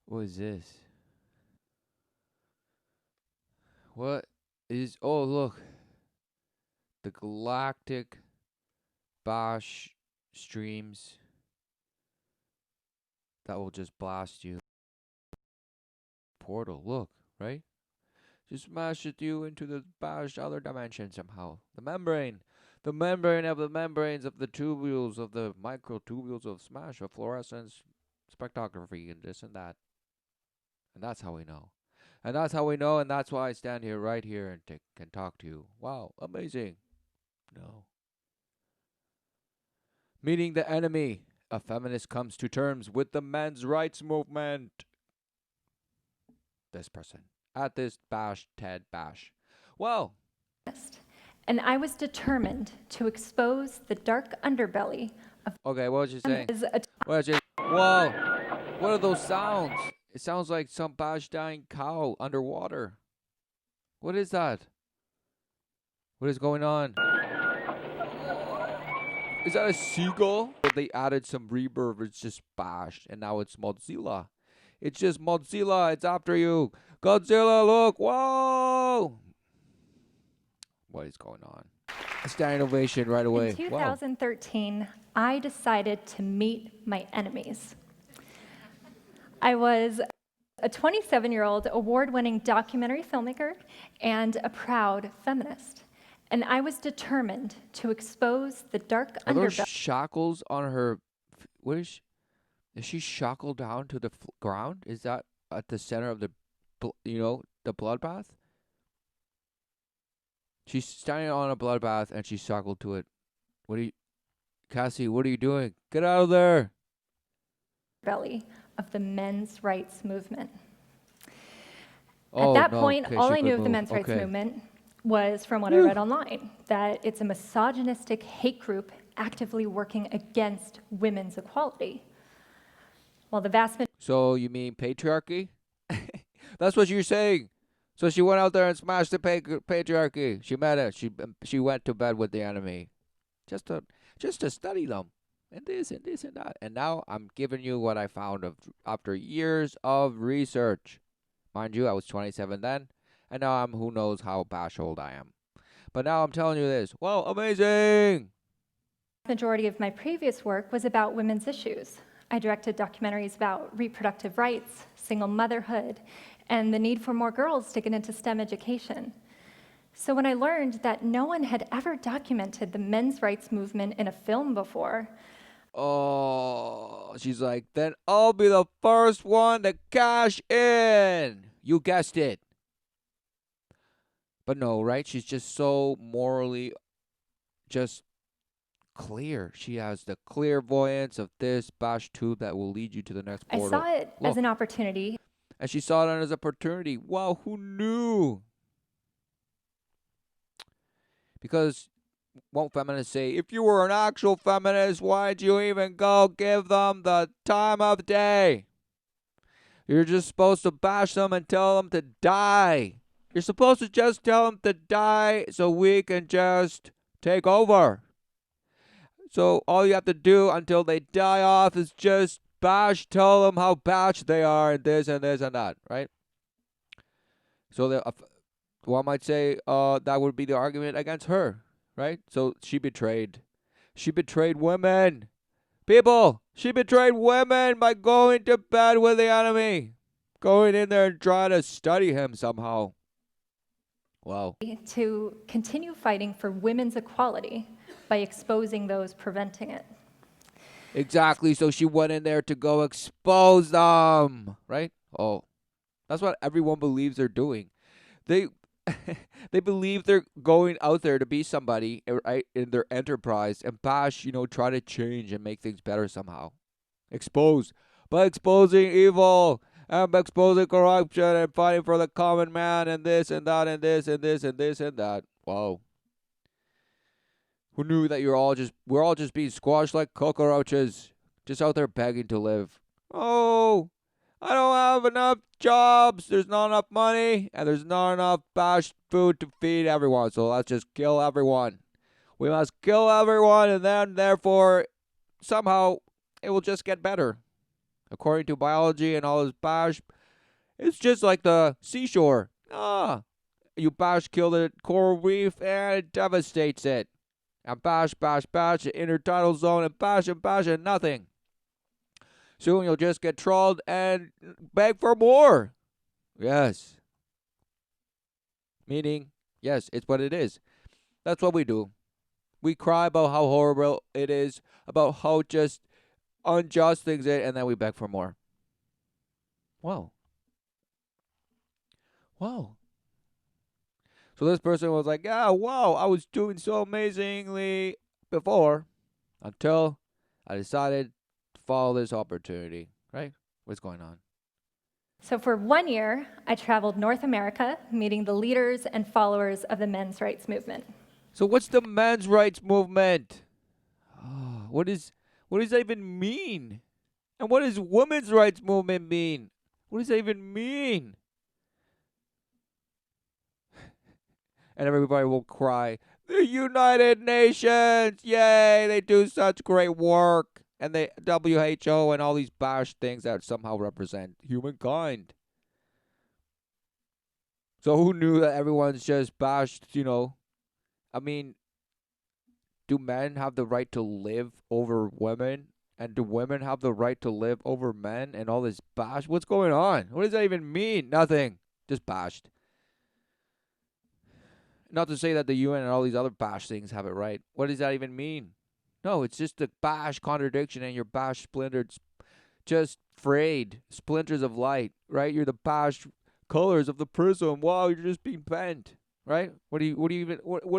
What is this? What is? Oh, look. The galactic bash streams that will just blast you. Portal. Look, right? Just smash it you into the bash other dimension somehow. The membrane. The membrane of the membranes of the tubules of the microtubules of smash of fluorescence spectrography and this and that. And that's how we know. And that's how we know, and that's why I stand here right here and can talk to you. Wow, amazing. No. Meeting the enemy. A feminist comes to terms with the men's rights movement. This person. At this bash, Ted Bash. Well, and I was determined to expose the dark underbelly of okay, what was you saying? his What was you? Whoa, what are those sounds? It sounds like some bash dying cow underwater. What is that? What is going on? Is that a seagull? They added some reverb. It's just bash, and now it's Mozilla. It's just Mozilla. It's after you. Godzilla, look. Whoa. What is going on? A standing ovation right away. In Wow. 2013, I decided to meet my enemies. I was a 27-year-old award-winning documentary filmmaker and a proud feminist. And I was determined to expose the dark Are those underbelly. shackles on her? What is she shackled down to the ground? Is that at the center of the, the bloodbath? She's standing on a bloodbath and she's shackled to it. Cassie? What are you doing? Get out of there! Belly of the men's rights movement. Oh, At that no. point, Okay, all she I knew could of the move. men's rights Okay. movement was from what I read online, that it's a misogynistic hate group actively working against women's equality. While the vast So you mean patriarchy? That's what you're saying. So she went out there and smashed the patriarchy. She met it. She went to bed with the enemy, just to study them, and this and this and that. And now I'm giving you what I found after years of research. Mind you, I was 27 then, and now I'm who knows how bash old I am. But now I'm telling you this. Well, amazing. majority of my previous work was about women's issues. I directed documentaries about reproductive rights, single motherhood, and the need for more girls to get into STEM education. So when I learned that no one had ever documented the men's rights movement in a film before, Oh, she's like, then I'll be the first one to cash in. You guessed it. But no, right? She's just so morally just clear. She has the clairvoyance of this bash tube that will lead you to the next I portal. saw it as Look. an opportunity. And she saw it as an opportunity. Wow, who knew? Because won't feminists say, if you were an actual feminist, why'd you even go give them the time of day? You're just supposed to bash them and tell them to die. You're supposed to just tell them to die so we can just take over. So all you have to do until they die off is just tell them how bash they are and this and this and that, right? So one might say that would be the argument against her, right? So she betrayed women. People, she betrayed women by going to bed with the enemy. Going in there and trying to study him somehow. Wow. To continue fighting for women's equality by exposing those preventing it. Exactly. So she went in there to go expose them, right? Oh, that's what everyone believes they're doing. They they believe they're going out there to be somebody, right, in their enterprise and bash, try to change and make things better somehow. Expose by exposing evil and by exposing corruption and fighting for the common man and this and that and this and this and this and that. Wow. Who knew that we're all just being squashed like cockroaches, just out there begging to live. Oh, I don't have enough jobs, there's not enough money, and there's not enough bashed food to feed everyone, so let's just kill everyone. We must kill everyone, and then, therefore, somehow, it will just get better. According to biology and all this bash, it's just like the seashore. You bash kill the coral reef and it devastates it. And bash, the intertidal zone, and bash, and nothing. Soon you'll just get trawled and beg for more. Yes. Meaning, yes, it's what it is. That's what we do. We cry about how horrible it is, about how just unjust things are, and then we beg for more. Wow. Wow. So this person was like, yeah, wow, I was doing so amazingly before until I decided to follow this opportunity. Right? What's going on? So for 1 year, I traveled North America, meeting the leaders and followers of the men's rights movement. So what's the men's rights movement? Oh, what does that even mean? And what does women's rights movement mean? What does that even mean? And everybody will cry, the United Nations! Yay, they do such great work. And the WHO and all these bash things that somehow represent humankind. So who knew that everyone's just bashed, I mean, do men have the right to live over women? And do women have the right to live over men and all this bash? What's going on? What does that even mean? Nothing. Just bashed. Not to say that the UN and all these other bash things have it right. What does that even mean? No, it's just a bash contradiction and your bash splintered, just frayed splinters of light, right? You're the bash colors of the prism. Wow, you're just being bent, right? What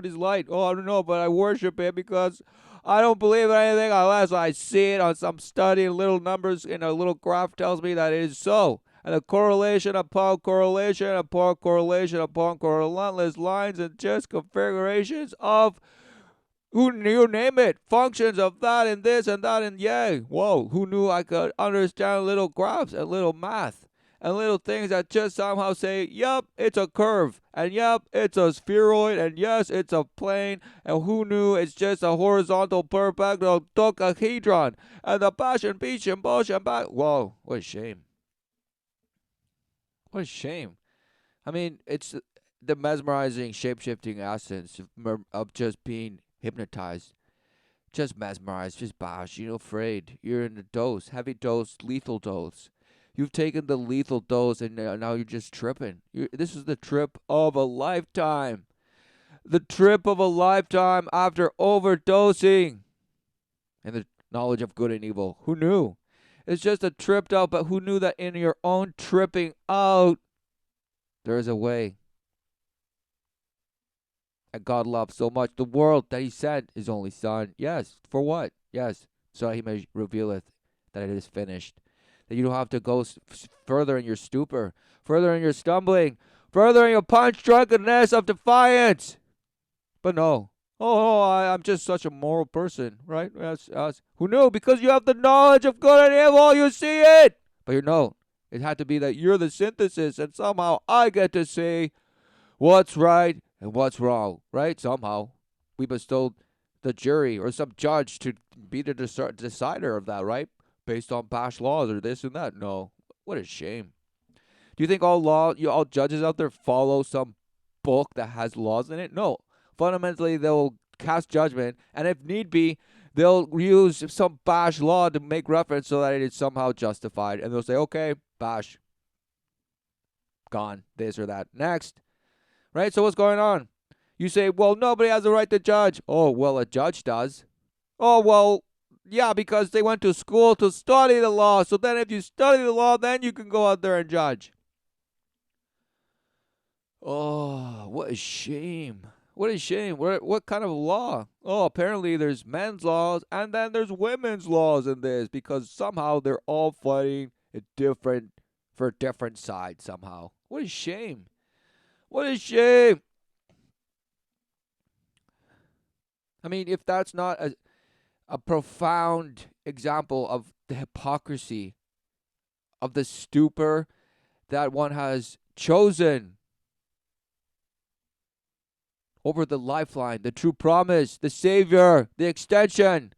is light? Oh, I don't know, but I worship it because I don't believe in anything unless I see it on some study in little numbers in a little graph tells me that it is so. And the correlation upon correlation upon correlation upon relentless lines and just configurations of you name it, functions of that and this and that and yay. Whoa, who knew I could understand little graphs and little math and little things that just somehow say, yep, it's a curve, and yep, it's a spheroid, and yes, it's a plane, and who knew it's just a horizontal perpendicular dodecahedron, and the bash and beach and bush and back. Whoa, what a shame. What a shame. I mean, it's the mesmerizing, shape-shifting essence of just being hypnotized. Just mesmerized, just bash. You're afraid. You're in a dose, heavy dose, lethal dose. You've taken the lethal dose and now you're just tripping. This is the trip of a lifetime. The trip of a lifetime after overdosing. And the knowledge of good and evil. Who knew? It's just a tripped out, but who knew that in your own tripping out, there is a way. And God loved so much the world that he sent his only son. Yes. For what? Yes. So he may reveal it that it is finished. That you don't have to go further in your stupor, further in your stumbling, further in your punch drunkenness of defiance. But no. Oh, I'm just such a moral person, right? Yes. Who knew? Because you have the knowledge of good and evil, you see it. But you know, it had to be that you're the synthesis, and somehow I get to say what's right and what's wrong, right? Somehow we bestowed the jury or some judge to be the decider of that, right? Based on past laws or this and that. No, what a shame. Do you think all judges out there follow some book that has laws in it? No. Fundamentally, they'll cast judgment, and if need be, they'll use some bash law to make reference so that it is somehow justified, and they'll say, okay, bash, gone, this or that. Next. Right? So what's going on? You say, well, nobody has a right to judge. Oh, well, a judge does. Oh, well, yeah, because they went to school to study the law. So then if you study the law, then you can go out there and judge. Oh, what a shame. What a shame. What kind of law? Oh, apparently there's men's laws and then there's women's laws in this because somehow they're all fighting for different sides somehow. What a shame. What a shame. I mean, if that's not a profound example of the hypocrisy, of the stupor that one has chosen over the lifeline, the true promise, the Savior, the extension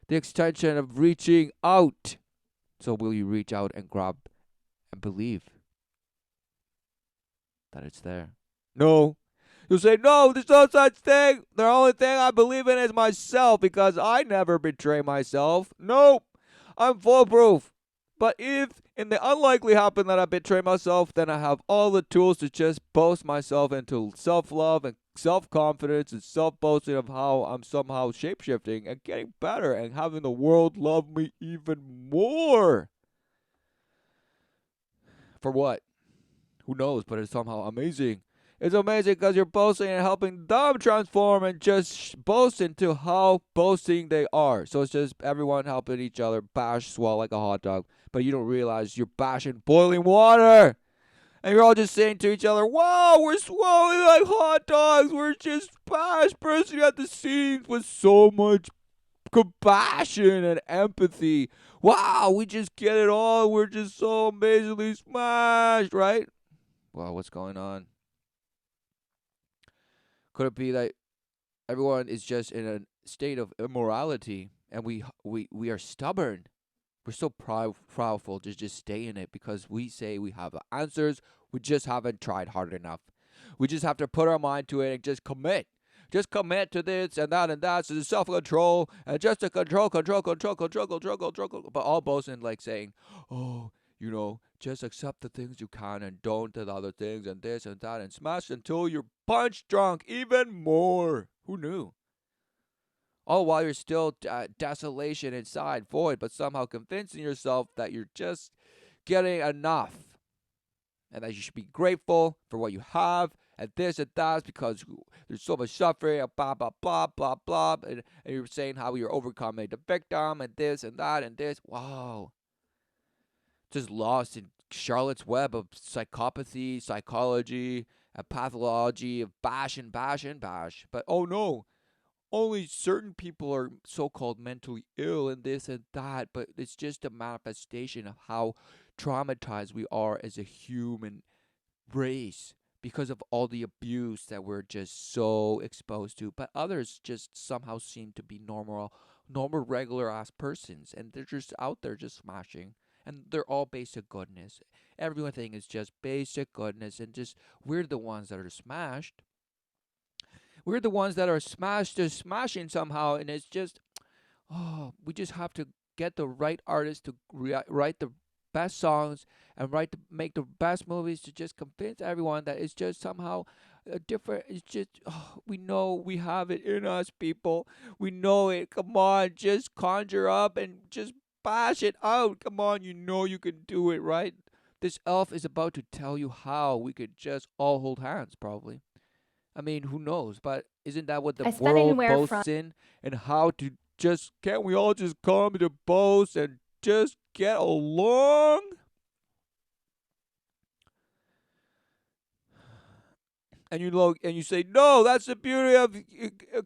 of reaching out So will you reach out and grab and believe that it's there? No. You say, no, there's no such thing. The only thing I believe in is myself because I never betray myself. Nope. I'm foolproof. But if in the unlikely happen that I betray myself, then I have all the tools to just boast myself into self-love and self-confidence and self-boasting of how I'm somehow shape-shifting and getting better and having the world love me even more. For what? Who knows? But it's somehow amazing. It's amazing because you're boasting and helping them transform and just boast into how boasting they are. So it's just everyone helping each other bash swell like a hot dog. But you don't realize you're bashing boiling water. And you're all just saying to each other, wow, we're swelling like hot dogs. We're just bursting at the seams with so much compassion and empathy. Wow, we just get it all. We're just so amazingly smashed, right? Wow, what's going on? Could it be that everyone is just in a state of immorality and we are stubborn? We're so proudful to just stay in it because we say we have the answers. We just haven't tried hard enough. We just have to put our mind to it and just commit. Just commit to this and that and that. So the self control and just to control. But all boasting like saying, oh, just accept the things you can and don't the other things and this and that and smash until you're punch drunk even more. Who knew? All while you're still desolation inside, void, but somehow convincing yourself that you're just getting enough and that you should be grateful for what you have and this and that because there's so much suffering and blah, blah, blah, blah, blah. And you're saying how you're overcoming the victim and this and that and this. Wow. Just lost in Charlotte's web of psychopathy, psychology, and pathology of bash and bash and bash. But oh no, only certain people are so-called mentally ill and this and that, but it's just a manifestation of how traumatized we are as a human race because of all the abuse that we're just so exposed to. But others just somehow seem to be normal regular ass persons and they're just out there just smashing. And they're all basic goodness. Everything is just basic goodness and just we're the ones that are smashed. We're the ones that are smashed, just smashing somehow, and it's just, we just have to get the right artists to write the best songs and make the best movies to just convince everyone that it's just somehow a different. It's just we know we have it in us, people. We know it. Come on, just conjure up and just bash it out. Come on, you know you can do it, right? This elf is about to tell you how we could just all hold hands, probably. I mean, who knows? But isn't that what the I spent world anywhere from boasts in? And how to just, can't we all just come to boast and just get along? And you look and you say, no, that's the beauty of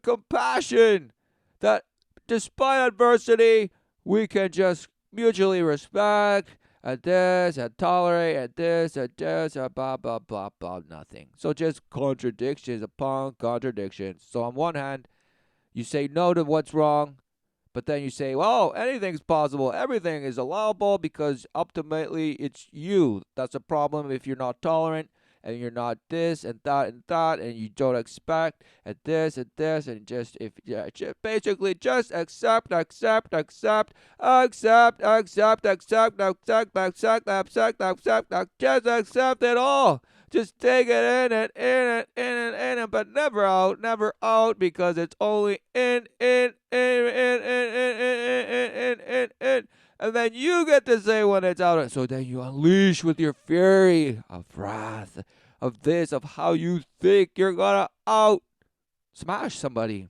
compassion. That despite adversity, we can just mutually respect and this and tolerate and this and this and blah blah blah blah nothing. So just contradictions upon contradictions. So on one hand, you say no to what's wrong, but then you say, well, anything's possible. Everything is allowable because ultimately it's you. That's a problem if you're not tolerant and you're not this and that and you don't expect and this and just if yeah, basically just accept, just accept it all. Just take it in and in and in and in and but never out because it's only in. And then you get to say when it's out. So then you unleash with your fury of wrath, of this, of how you think you're gonna out smash somebody.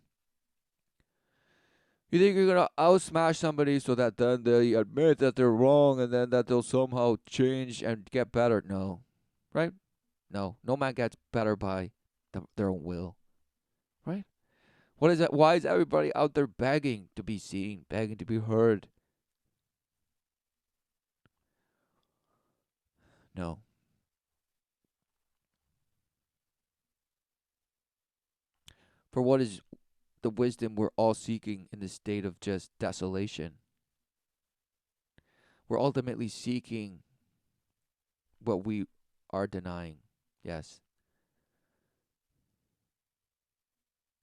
You think you're gonna out smash somebody so that then they admit that they're wrong and then that they'll somehow change and get better? No. Right? No. No man gets better by their own will. Right? What is that? Why is everybody out there begging to be seen, begging to be heard? No. For what is the wisdom we're all seeking in this state of just desolation? We're ultimately seeking what we are denying. Yes,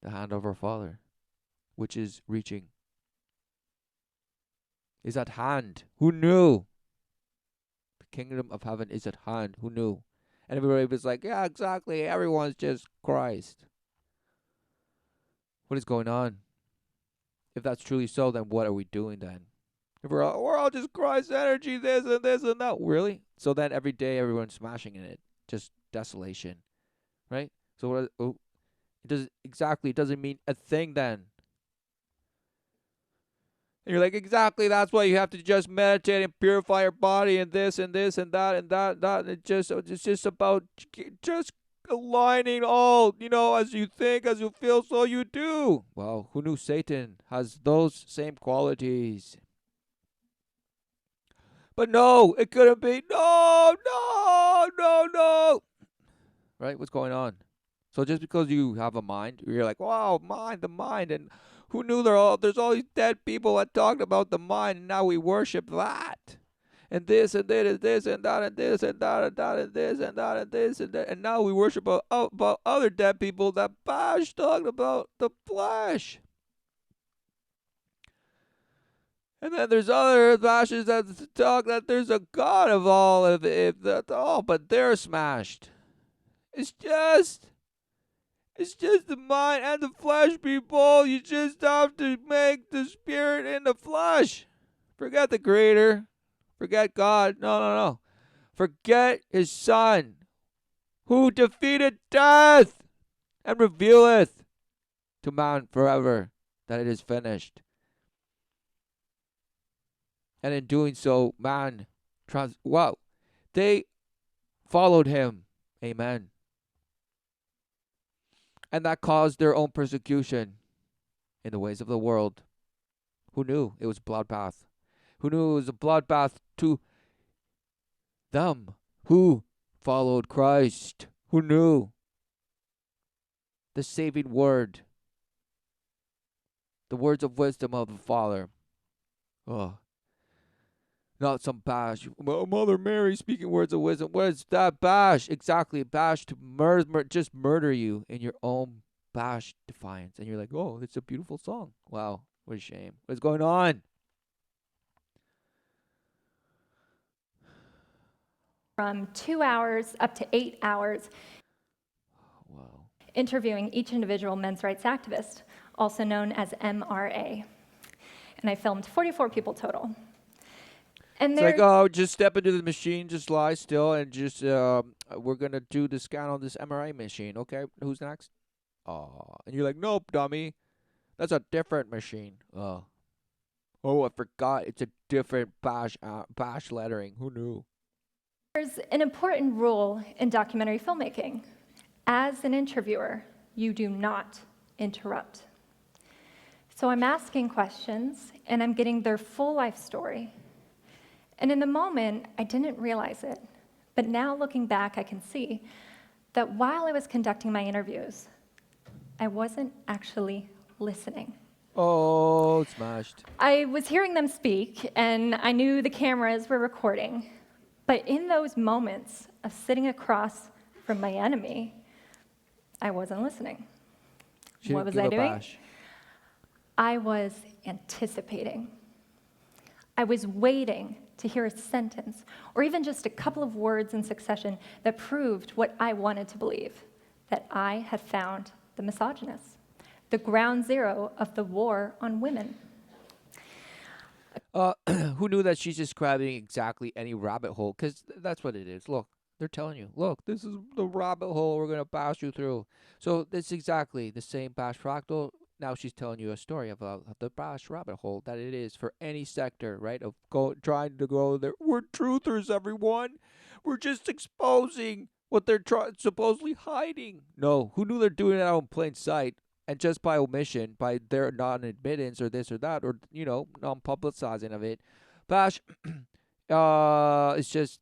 the hand of our Father, which is reaching, is at hand. Who knew? The kingdom of heaven is at hand. Who knew? And everybody was like, yeah, exactly. Everyone's just Christ. What is going on? If that's truly so, then what are we doing then? If we're all just Christ energy, this and this and that. Really? So then every day everyone's smashing in it. Just desolation. Right? So what it doesn't mean a thing then. And you're like, exactly, that's why you have to just meditate and purify your body and this and this and that and that and that. And it's just about just aligning all, as you think, as you feel, so you do. Well, who knew Satan has those same qualities? But no, it couldn't be. No, no, no, no. Right? What's going on? So just because you have a mind, you're like, wow, mind, the mind. And who knew there's all these dead people that talked about the mind, and now we worship that. And this and that and this and that and this and that and that and this and that and this and that. And now we worship about other dead people that bash talked about the flesh. And then there's other bashes that talk that there's a God of all, if that's all, but they're smashed. It's just the mind and the flesh, people. You just have to make the spirit in the flesh. Forget the creator. Forget God. No, no, no. Forget his son, who defeated death and revealeth to man forever that it is finished. And in doing so, man, they followed him. Amen. And that caused their own persecution in the ways of the world. Who knew it was bloodbath? Who knew it was a bloodbath to them who followed Christ? Who knew? The saving word, the words of wisdom of the Father. Oh, not some bash. Mother Mary speaking words of wisdom. What is that bash? Exactly, bash to just murder you in your own bash defiance. And you're like, oh, it's a beautiful song. Wow, what a shame. What's going on? From 2 hours up to 8 hours. Wow. Interviewing each individual men's rights activist, also known as MRA. And I filmed 44 people total. And it's like, oh, just step into the machine, just lie still, and just we're gonna do the scan on this MRI machine. Okay, who's next? Oh, and you're like, nope, dummy, that's a different machine. Oh, I forgot, it's a different bash lettering. Who knew? There's an important rule in documentary filmmaking. As an interviewer, you do not interrupt. So I'm asking questions, and I'm getting their full life story. And in the moment, I didn't realize it. But now looking back, I can see that while I was conducting my interviews, I wasn't actually listening. Oh, smashed. I was hearing them speak, and I knew the cameras were recording. But in those moments of sitting across from my enemy, I wasn't listening. What was I doing? I was anticipating. I was waiting to hear a sentence, or even just a couple of words in succession that proved what I wanted to believe, that I had found the misogynist, the ground zero of the war on women. Who knew that she's describing exactly any rabbit hole? Because that's what it is. Look, they're telling you, look, this is the rabbit hole we're going to bash you through. So that's exactly the same bash fractal. Now she's telling you a story about the bash rabbit hole that it is for any sector, right? Of trying to go there. We're truthers, everyone. We're just exposing what they're supposedly hiding. No, who knew they're doing it out in plain sight? And just by omission, by their non-admittance or this or that, or, non-publicizing of it, bash, it's just,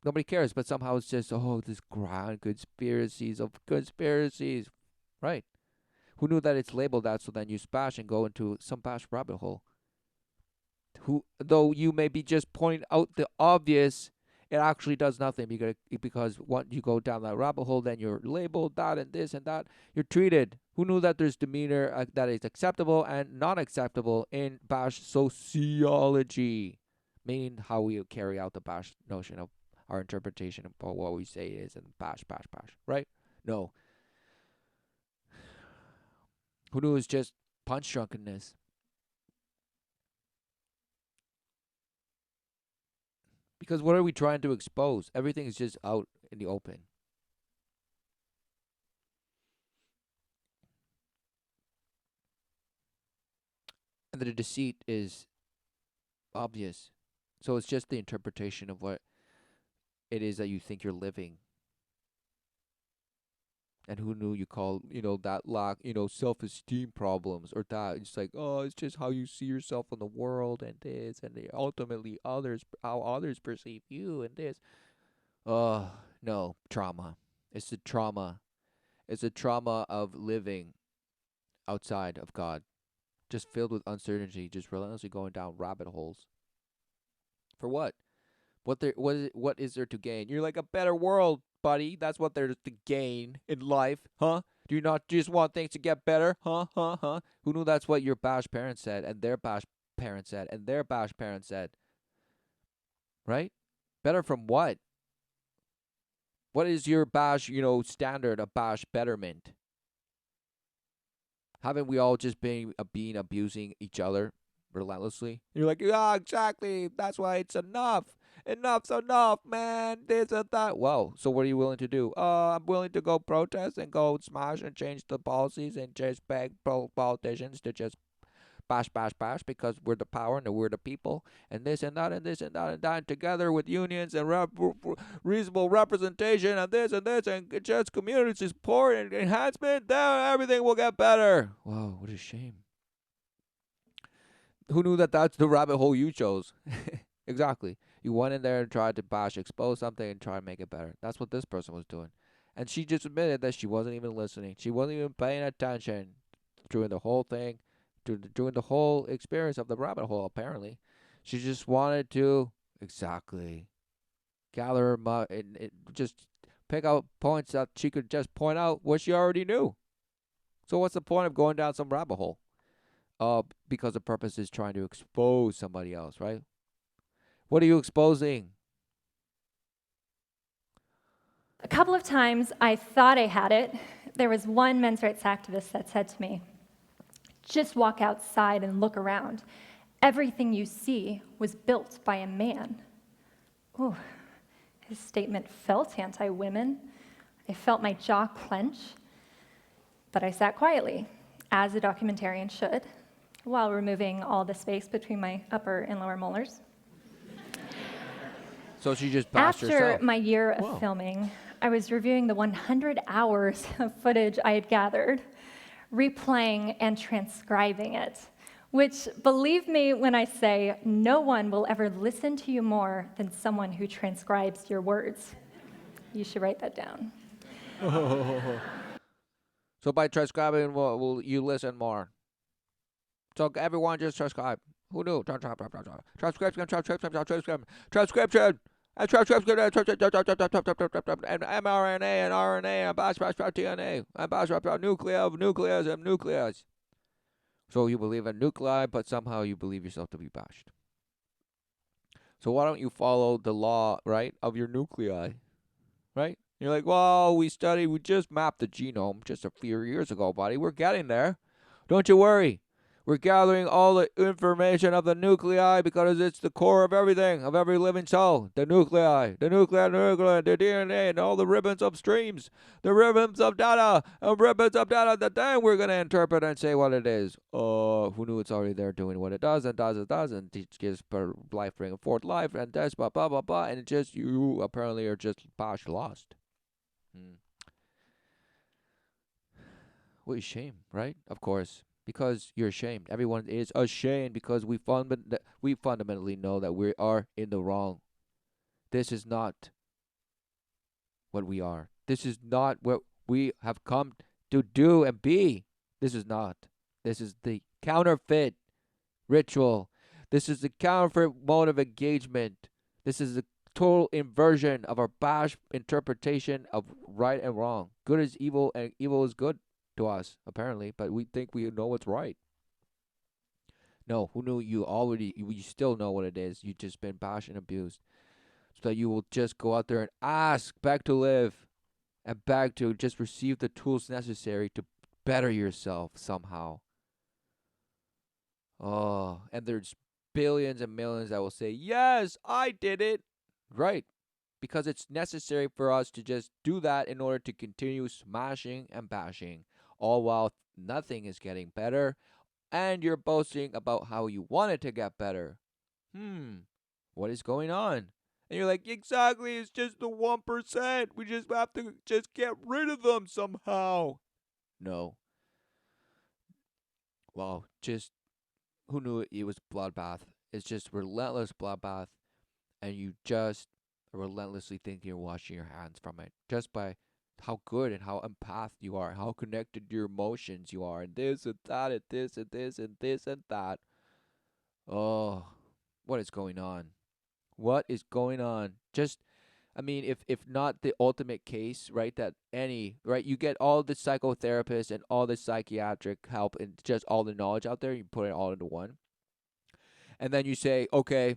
nobody cares. But somehow it's just, this grand conspiracies of conspiracies, right? Who knew that it's labeled that? So then you bash and go into some bash rabbit hole. who, though you may be just pointing out the obvious, it actually does nothing, because once you go down that rabbit hole, then you're labeled that and this and that. You're treated. Who knew that there's demeanor that is acceptable and not acceptable in Bash sociology, meaning how we carry out the Bash notion of our interpretation of what we say is in Bash, right? No. Who knew it's just punch drunkenness? Because what are we trying to expose? Everything is just out in the open. And the deceit is obvious. So it's just the interpretation of what it is that you think you're living. And who knew you call, that lack, self-esteem problems or that. It's like, oh, it's just how you see yourself in the world and this and ultimately how others perceive you and this. Oh, no, trauma. It's the trauma. It's a trauma of living outside of God, just filled with uncertainty, just relentlessly going down rabbit holes. For what? What is there to gain? You're like, a better world, buddy. That's what there's to gain in life, huh? Do you not just want things to get better, huh? Who knew that's what your Bash parents said, and their Bash parents said, and their Bash parents said? Right? Better from what? What is your Bash, standard of Bash betterment? Haven't we all just been abusing each other relentlessly? You're like, yeah, exactly. That's why it's enough. Enough's enough, man. This and that. Well, so what are you willing to do? I'm willing to go protest and go smash and change the policies and just beg politicians to just bash because we're the power and we're the people and this and that and this and that and that, and together with unions and reasonable representation and this and just community support and enhancement, then everything will get better. Whoa, what a shame. Who knew that that's the rabbit hole you chose? Exactly. You went in there and tried to expose something and try to make it better. That's what this person was doing. And she just admitted that she wasn't even listening. She wasn't even paying attention during the whole thing, during the whole experience of the rabbit hole, apparently. She just wanted to, exactly, gather and just pick out points that she could just point out what she already knew. So what's the point of going down some rabbit hole? Because the purpose is trying to expose somebody else, right? What are you exposing? A couple of times I thought I had it. There was one men's rights activist that said to me, just walk outside and look around. Everything you see was built by a man. Ooh, his statement felt anti-women. I felt my jaw clench, but I sat quietly, as a documentarian should, while removing all the space between my upper and lower molars. So she just bashed herself. After my year of filming, I was reviewing the 100 hours of footage I had gathered, replaying and transcribing it, which, believe me when I say, no one will ever listen to you more than someone who transcribes your words. You should write that down. So by transcribing, will you listen more? So everyone just transcribe. Who knew? Transcription. And mRNA and RNA and DNA and nucleus and nucleus. So you believe in nuclei, but somehow you believe yourself to be bashed. So why don't you follow the law, right, of your nuclei, right? You're like, well, we just mapped the genome just a few years ago, buddy. We're getting there. Don't you worry. We're gathering all the information of the nuclei because it's the core of everything, of every living cell. The nuclei, the DNA, and all the ribbons of streams, the ribbons of data, that then we're going to interpret and say what it is. Who knew it's already there doing what it does, and it gives life, bringing forth life, and this, blah, blah, blah, blah, and it just, you apparently are just lost. What a shame, right? Of course. Because you're ashamed. Everyone is ashamed because we fundamentally know that we are in the wrong. This is not what we are. This is not what we have come to do and be. This is not. This is the counterfeit ritual. This is the counterfeit mode of engagement. This is the total inversion of our bash interpretation of right and wrong. Good is evil and evil is good to us, apparently, but we think we know what's right. No, who knew you still know what it is. You've just been bashed and abused. So that you will just go out there and ask, beg to live, and beg to just receive the tools necessary to better yourself somehow. Oh, and there's billions and millions that will say, yes, I did it. Right. Because it's necessary for us to just do that in order to continue smashing and bashing, all while nothing is getting better, and you're boasting about how you want it to get better. What is going on? And you're like, exactly, it's just the 1%. We just have to just get rid of them somehow. No. Well, just who knew it was bloodbath? It's just relentless bloodbath, and you just relentlessly think you're washing your hands from it just by how good and how empath you are, how connected to your emotions you are, and this and that, and this and this and this and that. Oh, what is going on? What is going on? Just, I mean, if not the ultimate case, right? That any right, you get all the psychotherapists and all the psychiatric help and just all the knowledge out there, you put it all into one, and then you say, okay,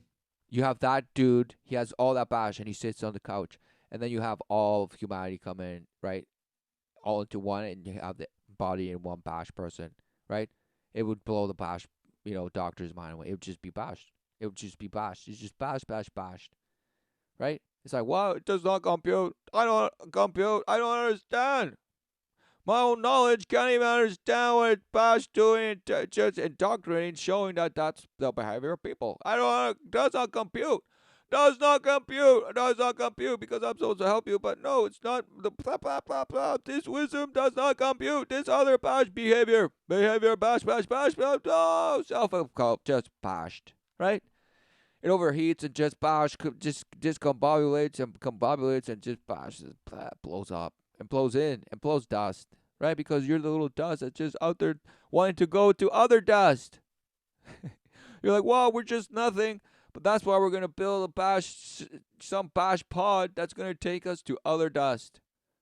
you have that dude, he has all that bash, and he sits on the couch, and then you have all of humanity come in, right, all into one, and you have the body in one bash person, right? It would blow the bash, doctor's mind away. It would just be bashed. It would just be bashed. It's just bash, bash, bashed, right? It's like, wow, it does not compute. I don't compute. I don't understand. My own knowledge can't even understand what it's past doing, just indoctrinating, showing that that's the behavior of people. I don't, does not compute. Does not compute. Does not compute because I'm supposed to help you, but no, it's not. The blah, blah, blah, blah. This wisdom does not compute. This other bash behavior. Behavior, bash, bash, bash, bash. Oh, self-help, just bashed, right? It overheats and just bash, just discombobulates and combobulates and just bash, blows up and blows in and blows dust, right? Because you're the little dust that's just out there wanting to go to other dust. You're like, wow, we're just nothing, but that's why we're gonna build some bash pod that's gonna take us to other dust.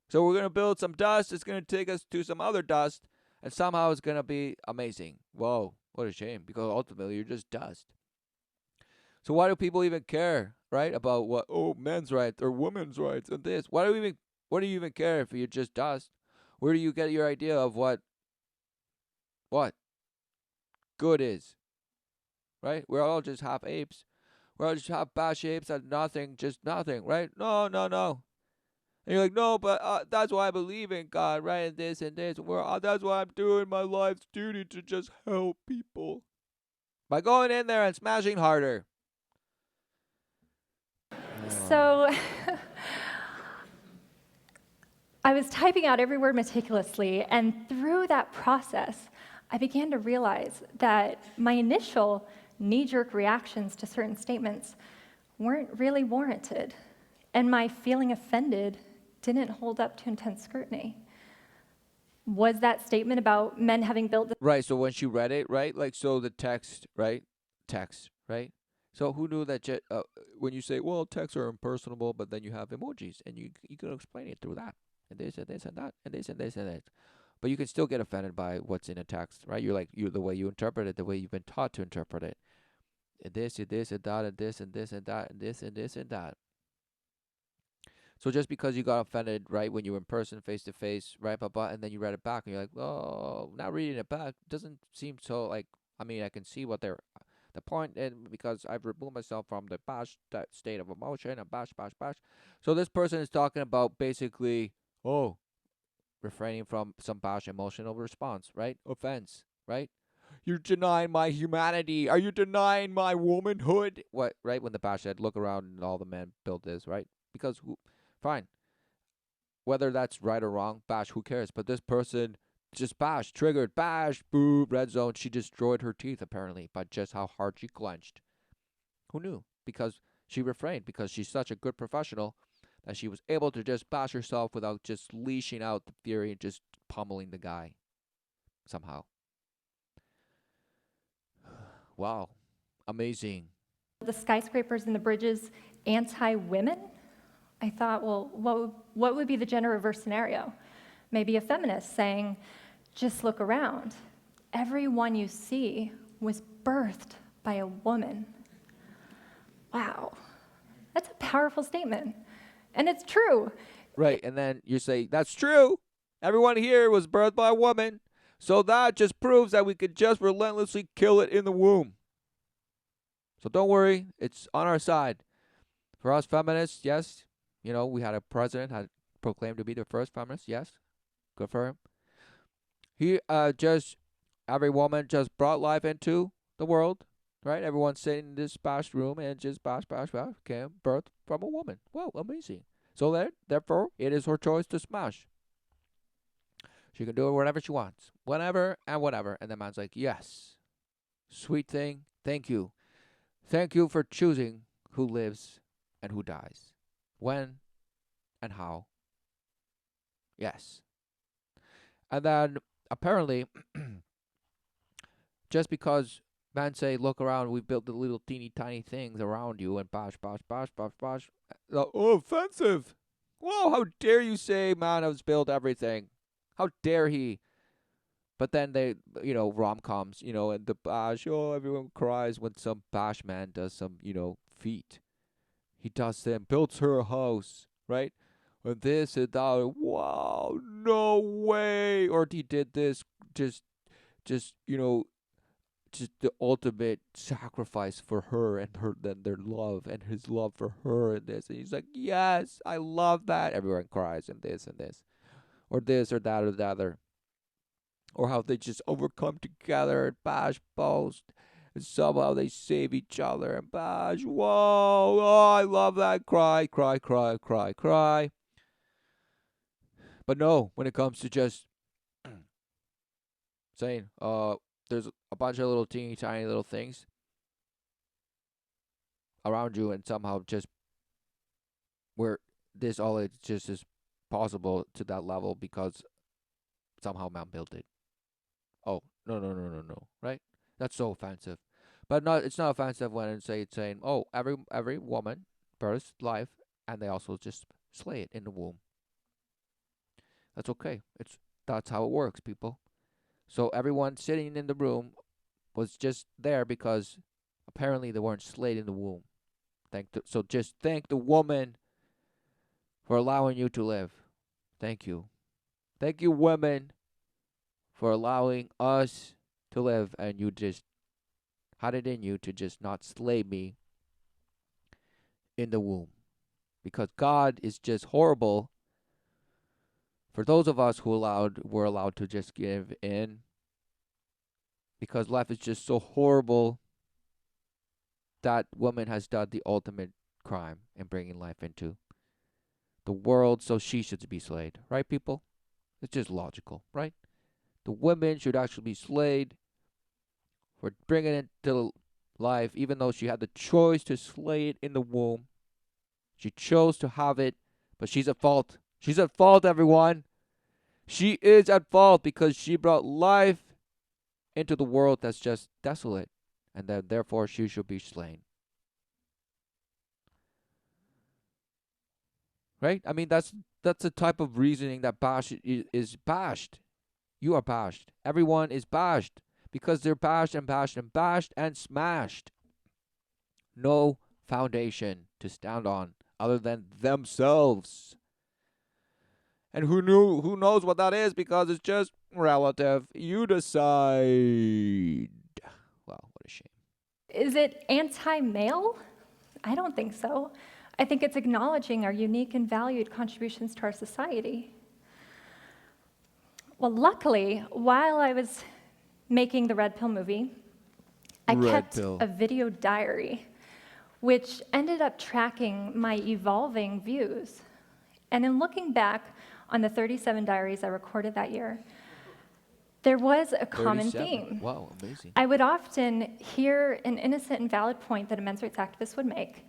So we're gonna build some dust. It's gonna take us to some other dust, and somehow it's gonna be amazing. Whoa, what a shame! Because ultimately you're just dust. So why do people even care, right? About what men's rights or women's rights and this? What do you even care if you're just dust? Where do you get your idea of what good is? Right? We're all just half apes. We're all just half bash apes and nothing, just nothing, right? No, no, no. And you're like, no, but that's why I believe in God, right? And this and this. That's why I'm doing my life's duty to just help people by going in there and smashing harder. So I was typing out every word meticulously, and through that process, I began to realize that my initial knee-jerk reactions to certain statements weren't really warranted, and my feeling offended didn't hold up to intense scrutiny. Was that statement about men having built Right. So when she read it, right, like so the text, right, right. So who knew that? When you say, well, texts are impersonable, but then you have emojis, and you can explain it through that, and this and this and that, and this and this and that. But you can still get offended by what's in a text, right? You're the way you interpret it, the way you've been taught to interpret it. And this and this and that and this and this and that and this and this and that. So just because you got offended, right, when you were in person, face to face, right, and then you read it back and you're like, oh, now reading it back doesn't seem so like. I mean, I can see what the point, and because I've removed myself from the bash that state of emotion and bash, bash, bash. So this person is talking about basically, refraining from some bash emotional response, right? Offense, right? You're denying my humanity. Are you denying my womanhood? What, right? When the bash said, look around and all the men built this, right? Because fine, whether that's right or wrong, bash, who cares? But this person just bash, triggered, bash, boo, red zone. She destroyed her teeth, apparently, by just how hard she clenched. Who knew? Because she refrained, because she's such a good professional that she was able to just bash herself without just leashing out the fury and just pummeling the guy somehow. Wow. Amazing. The skyscrapers and the bridges anti-women? I thought, well, what would be the gender reverse scenario? Maybe a feminist saying, just look around. Everyone you see was birthed by a woman. Wow, that's a powerful statement. And it's true. Right. And then you say, that's true. Everyone here was birthed by a woman. So that just proves that we could just relentlessly kill it in the womb. So don't worry, it's on our side. For us feminists, yes, we had a president had proclaimed to be the first feminist. Yes, good for him. He every woman just brought life into the world, right? Everyone sitting in this bash room and just bash, came birth from a woman. Wow, amazing. So therefore, it is her choice to smash. She can do it whenever she wants, whenever and whatever. And the man's like, yes, sweet thing, thank you. Thank you for choosing who lives and who dies, when and how. Yes. And then apparently, just because men say, look around, we built the little teeny tiny things around you and bash, bash, bash, bash, bash. Oh, offensive. Whoa, how dare you say man has built everything? How dare he? But then they, rom-coms, and the bash, everyone cries when some bash man does some, feat. He does them, builds her a house, right? And this and that, wow, no way. Or he did this, just, just the ultimate sacrifice for her and their love and his love for her and this. And he's like, yes, I love that. Everyone cries and this, or this or that or the other. Or how they just overcome together and bash boast. And somehow they save each other and bash. Whoa, oh, I love that. Cry, cry, cry, cry, cry. But no, when it comes to just saying, there's a bunch of little teeny tiny little things around you, and somehow just where this all it just is possible to that level because somehow man built it. Oh, no, no, no, no, no, right? That's so offensive. But it's not offensive when it's saying, oh, every woman births life, and they also just slay it in the womb. That's okay. That's how it works, people. So everyone sitting in the room was just there because apparently they weren't slayed in the womb. So just thank the woman for allowing you to live. Thank you. Thank you, women, for allowing us to live, and you just had it in you to just not slay me in the womb. Because God is just horrible for those of us who were allowed to just give in. Because life is just so horrible that woman has done the ultimate crime in bringing life into the world, so she should be slayed. Right, people? It's just logical, right? The women should actually be slayed for bringing it to life, even though she had the choice to slay it in the womb. She chose to have it, but she's at fault. She's at fault, everyone. She is at fault because she brought life into the world that's just desolate, and that therefore she should be slain. Right? I mean, that's the type of reasoning that is bashed. You are bashed. Everyone is bashed because they're bashed and bashed and bashed and smashed. No foundation to stand on other than themselves. And who knows what that is because it's just relative. You decide. Wow, what a shame. Is it anti-male? I don't think so. I think it's acknowledging our unique and valued contributions to our society. Well, luckily, while I was making the Red Pill movie, I kept a video diary, which ended up tracking my evolving views. And in looking back on the 37 diaries I recorded that year, there was a common theme. Wow, amazing. I would often hear an innocent and valid point that a men's rights activist would make,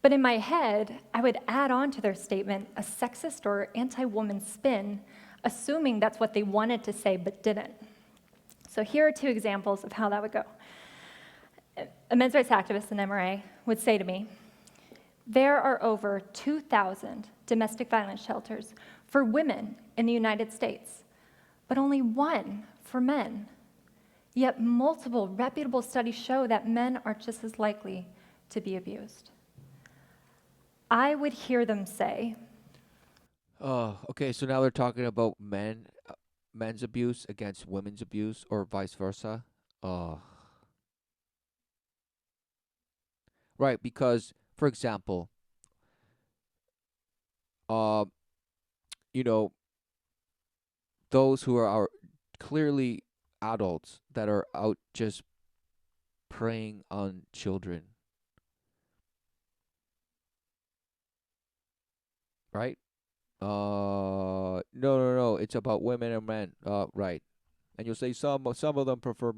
but in my head, I would add on to their statement a sexist or anti-woman spin, assuming that's what they wanted to say but didn't. So here are two examples of how that would go. A men's rights activist in MRA would say to me, there are over 2,000 domestic violence shelters for women in the United States, but only one for men. Yet multiple reputable studies show that men are just as likely to be abused. I would hear them say, Oh, okay. So now they're talking about men's abuse against women's abuse, or vice versa. Oh, right. Because, for example, uh, you know, those who are clearly adults that are out just preying on children, right? No. It's about women and men. Right. And you'll say some of them prefer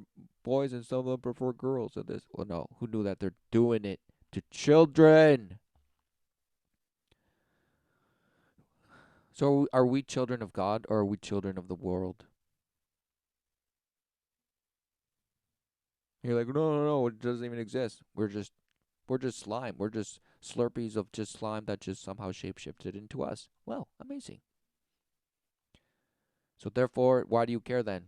boys and some of them prefer girls. And this, well, no, who knew that they're doing it to children? So are we children of God or are we children of the world? You're like, no, it doesn't even exist. We're just slime. We're just slurpees of just slime that just somehow shapeshifted into us. Well, amazing. So therefore, why do you care then?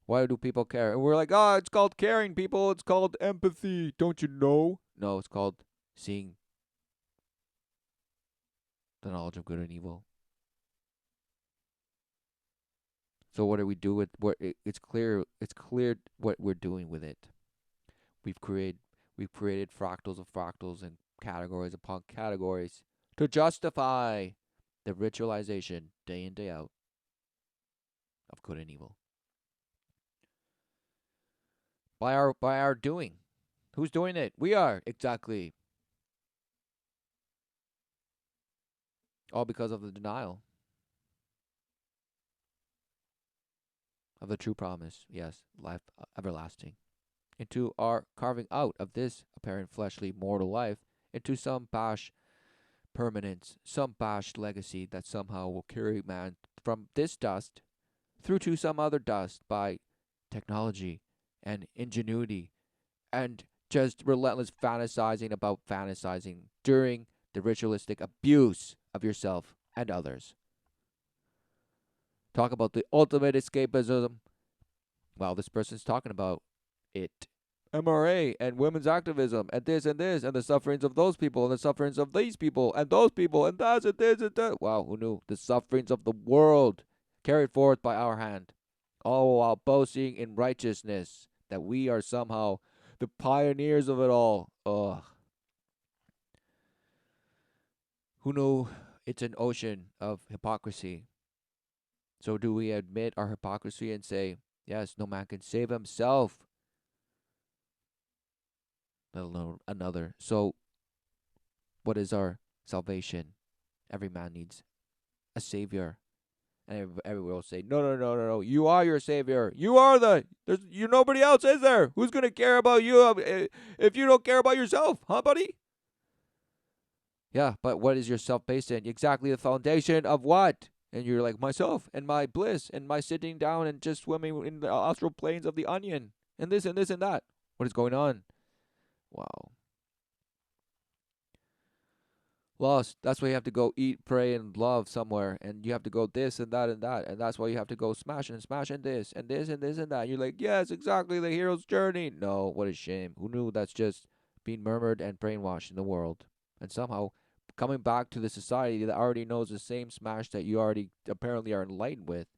Why do people care? And we're like, oh, it's called caring, people. It's called empathy. Don't you know? No, it's called seeing the knowledge of good and evil. So what do we do with what? It's clear. It's clear what we're doing with it. We've created we've created fractals of fractals and categories upon categories to justify the ritualization day in day out of good and evil by our doing. Who's doing it? We are, exactly. All because of the denial of the true promise. Yes, life everlasting. Into our carving out of this apparent fleshly mortal life into some bash permanence, some bash legacy that somehow will carry man from this dust through to some other dust by technology and ingenuity and just relentless fantasizing about fantasizing during the ritualistic abuse of yourself and others. Talk about the ultimate escapism. Well, this person's talking about it. MRA and women's activism and this and the sufferings of those people and the sufferings of these people and those people and that and this and that. Wow, who knew? The sufferings of the world carried forth by our hand, all while boasting in righteousness that we are somehow the pioneers of it all. Ugh. Who knew it's an ocean of hypocrisy? So do we admit our hypocrisy and say, yes, no man can save himself, let alone another. So what is our salvation? Every man needs a savior. And everyone will say, no. You are your savior. You are nobody else is there. Who's going to care about you if you don't care about yourself, huh, buddy? Yeah, but what is your self based in? Exactly the foundation of what? And you're like, myself and my bliss and my sitting down and just swimming in the astral planes of the onion and this and this and that. What is going on? Wow. Lost. That's why you have to go eat, pray, and love somewhere, and you have to go this and that and that, and that's why you have to go smash and this and this and this and that. You're like, yes, exactly the hero's journey. No, what a shame. Who knew that's just being murmured and brainwashed in the world, and somehow coming back to the society that already knows the same smash that you already apparently are enlightened with.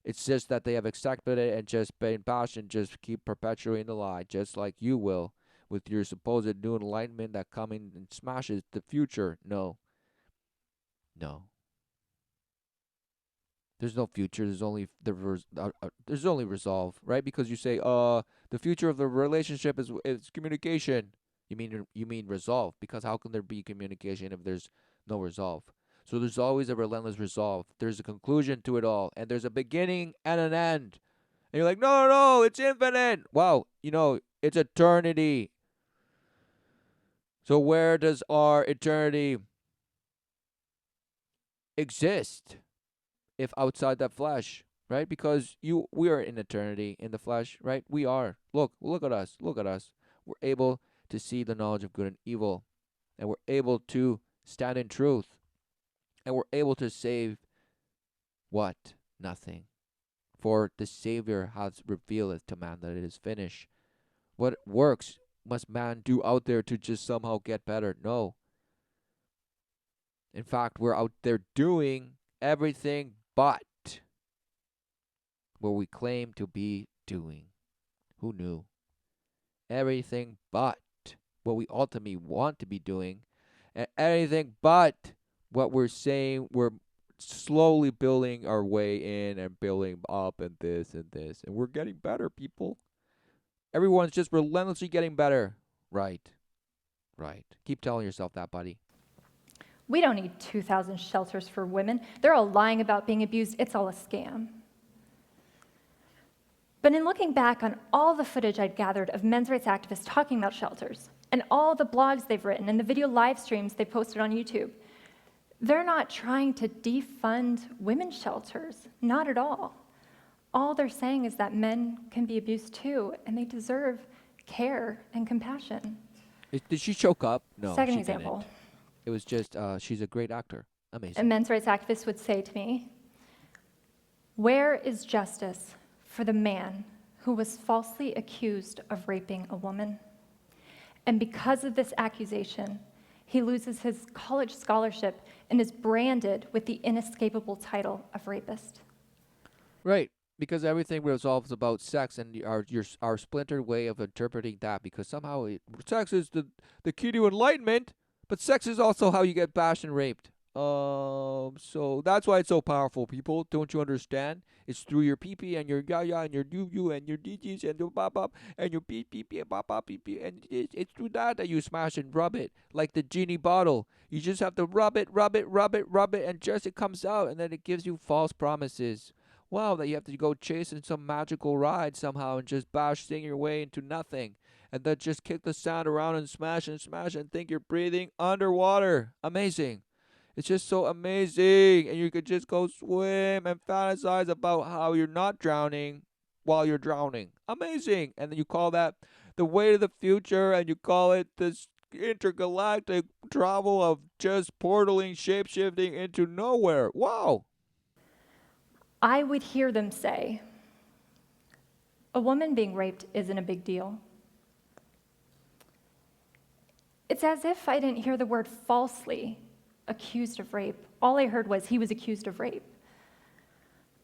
It's just that they have accepted it and just been bashed and just keep perpetuating the lie, just like you will with your supposed new enlightenment that coming and smashes the future. No. There's no future. There's only resolve, right? Because you say, the future of the relationship is communication. You mean resolve? Because how can there be communication if there's no resolve? So there's always a relentless resolve. There's a conclusion to it all, and there's a beginning and an end. And you're like, no, it's infinite. Wow, it's eternity. So where does our eternity exist if outside that flesh, right? Because we are in eternity in the flesh, right? We are. Look at us. Look at us. we're able to see the knowledge of good and evil, and we're able to stand in truth, and we're able to save what? Nothing. For the Savior has revealed to man that it is finished. What works must man do out there to just somehow get better? No. In fact, we're out there doing everything but what we claim to be doing. Who knew? Everything but what we ultimately want to be doing, and anything but what we're saying we're slowly building our way in and building up and this and this. And we're getting better, people. Everyone's just relentlessly getting better. Right. Right. Keep telling yourself that, buddy. We don't need 2,000 shelters for women. They're all lying about being abused. It's all a scam. But in looking back on all the footage I'd gathered of men's rights activists talking about shelters, and all the blogs they've written and the video live streams they posted on YouTube, they're not trying to defund women's shelters, not at all. All they're saying is that men can be abused too, and they deserve care and compassion. Did she choke up? No, Second she example. didn't. It was just, she's a great actor. A Amazing. men's rights activist would say to me, "Where is justice for the man who was falsely accused of raping a woman? And because of this accusation, he loses his college scholarship and is branded with the inescapable title of rapist." Right. Because everything resolves about sex and our splintered way of interpreting that. Because somehow sex is the key to enlightenment, but sex is also how you get bashed and raped. So that's why it's so powerful, people. Don't you understand? It's through your pee and your ya and your you and your DGs and your bop and your pee and bop pee, and it's through that you smash and rub it like the genie bottle. You just have to rub it, and just it comes out, and then it gives you false promises. Wow, that you have to go chasing some magical ride somehow and just sing your way into nothing. And then just kick the sound around and smash and think you're breathing underwater. Amazing. It's just so amazing. And you could just go swim and fantasize about how you're not drowning while you're drowning. Amazing. And then you call that the way to the future, and you call it this intergalactic travel of just portaling, shape-shifting into nowhere. Wow. I would hear them say, "A woman being raped isn't a big deal." It's as if I didn't hear the word falsely accused of rape. All I heard was he was accused of rape.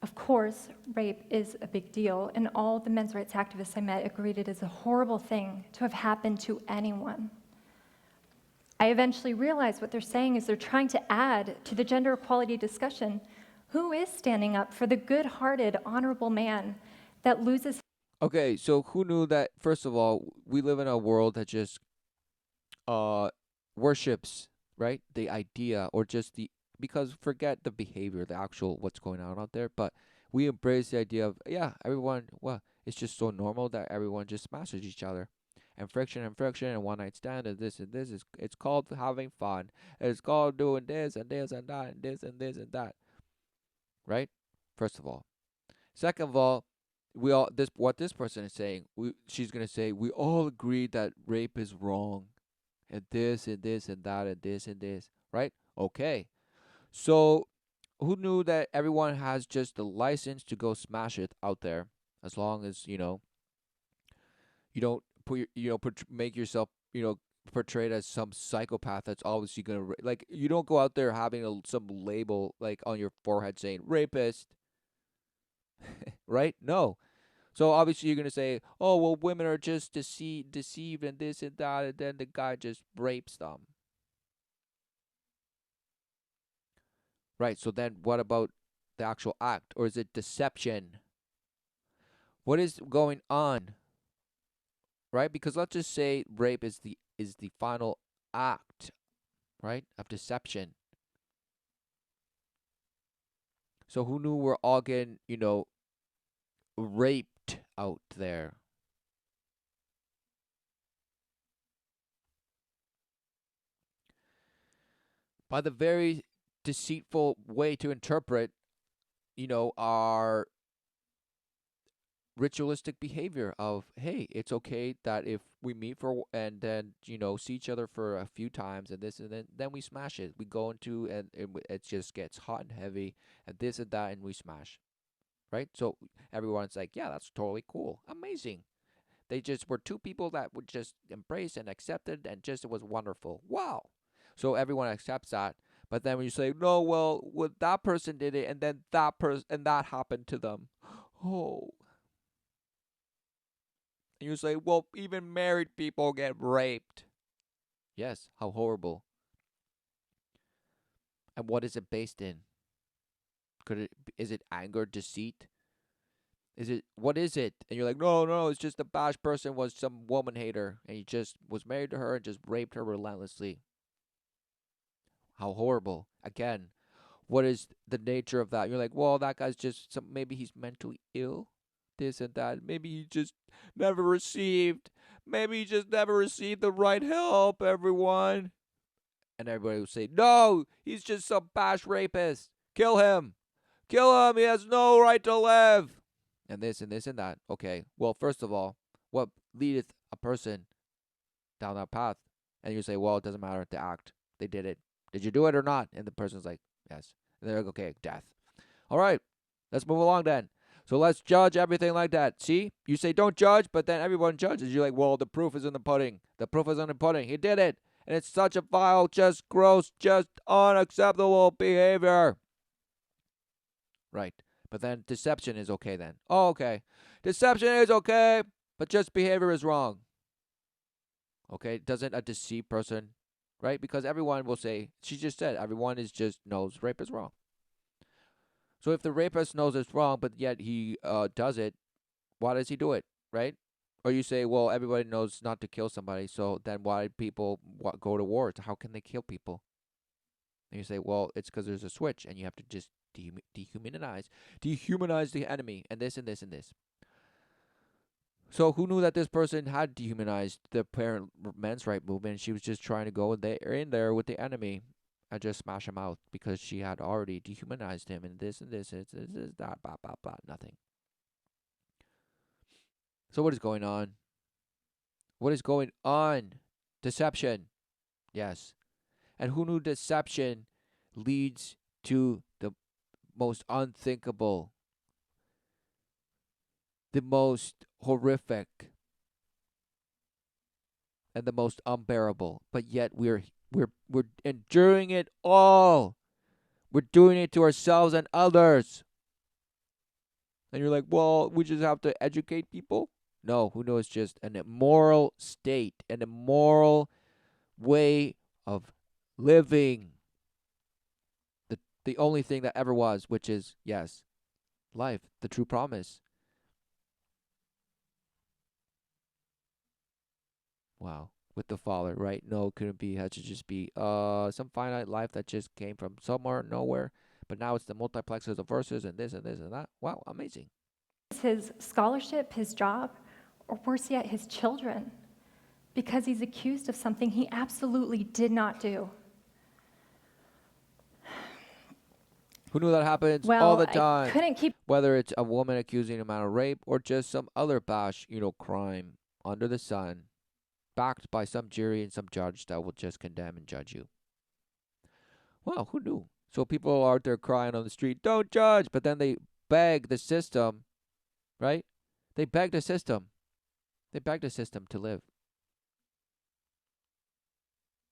Of course, rape is a big deal, and all the men's rights activists I met agreed it is a horrible thing to have happened to anyone. I eventually realized what they're saying is they're trying to add to the gender equality discussion who is standing up for the good-hearted, honorable man that loses. Okay, so who knew that, first of all, we live in a world that just worships, right? The idea, or just because forget the behavior, the actual what's going on out there, but we embrace the idea of, yeah, everyone, well, it's just so normal that everyone just smashes each other. And friction and one night stand and this is it's called having fun. It's called doing this and this and that and this and this and that. Right? First of all. Second of all, we all this what this person is saying, she's gonna say we all agree that rape is wrong. And this and this and that and this and this. Right? Okay. So who knew that everyone has just the license to go smash it out there, as long as, you don't make yourself, portrayed as some psychopath that's obviously gonna like, you don't go out there having some label like on your forehead saying rapist. Right? No. So obviously you're gonna say, oh well, women are just deceived and this and that, and then the guy just rapes them. Right? So then what about the actual act, or is it deception? What is going on? Right? Because let's just say rape is the final act, right, of deception. So who knew we're all getting, raped out there? By the very deceitful way to interpret, our ritualistic behavior of, hey, it's okay that if we meet for and then see each other for a few times and this and then we smash it. We go into and it just gets hot and heavy and this and that and we smash, right? So everyone's like, yeah, that's totally cool, amazing. They just were two people that would just embrace and accepted and just it was wonderful. Wow. So everyone accepts that. But then when you say, no, well, that person did it and then that person and that happened to them. Oh. And you say, well, even married people get raped. Yes, how horrible. And what is it based in? Is it anger, deceit? What is it? And you're like, no, no, it's just the bash person was some woman hater and he just was married to her and just raped her relentlessly. How horrible. Again, what is the nature of that? You're like, well, that guy's just maybe he's mentally ill, this and that. Maybe he just never received. Maybe he just never received the right help. Everyone, and everybody would say, no, he's just some bash rapist. Kill him. Kill him. He has no right to live. And this and this and that. Okay. Well, first of all, what leadeth a person down that path? And you say, well, it doesn't matter. The act. They did it. Did you do it or not? And the person's like, yes. And they're like, okay, death. All right. Let's move along then. So let's judge everything like that. See? You say don't judge, but then everyone judges. You're like, well, the proof is in the pudding. The proof is in the pudding. He did it. And it's such a vile, just gross, just unacceptable behavior. Right. But then deception is okay then. Oh, okay. Deception is okay, but just behavior is wrong. Okay? Doesn't a deceived person, right? Because everyone will say, she just said, everyone is just knows rape is wrong. So if the rapist knows it's wrong, but yet he does it, why does he do it, right? Or you say, well, everybody knows not to kill somebody, so then why do people go to war? How can they kill people? And you say, well, it's because there's a switch, and you have to just dehumanize the enemy, and this and this and this. So who knew that this person had dehumanized the parent men's right movement? She was just trying to go in there with the enemy and just smash him out because she had already dehumanized him and this and this and this, that, blah, blah, blah, nothing. So what is going on? What is going on? Deception. Yes. And who knew deception leads to the most unthinkable, the most horrific, and the most unbearable. But yet we're enduring it all. We're doing it to ourselves and others. And you're like, well, we just have to educate people? No, who knows? Just an immoral state, an immoral way of living. The only thing that ever was, which is, yes, life, the true promise. Wow. With the Father, right? No, it couldn't be. It had to just be some finite life that just came from somewhere, nowhere. But now it's the multiplexes of verses and this and this and that. Wow, amazing. His scholarship, his job, or worse yet, his children, because he's accused of something he absolutely did not do. Who knew that happens all Well, the I time? couldn't keep Whether it's a woman accusing a man of rape or just some other bash, crime under the sun, backed by some jury and some judge that will just condemn and judge you. Wow, who knew? So people are out there crying on the street, don't judge, but then they beg the system, right? They beg the system. They beg the system to live.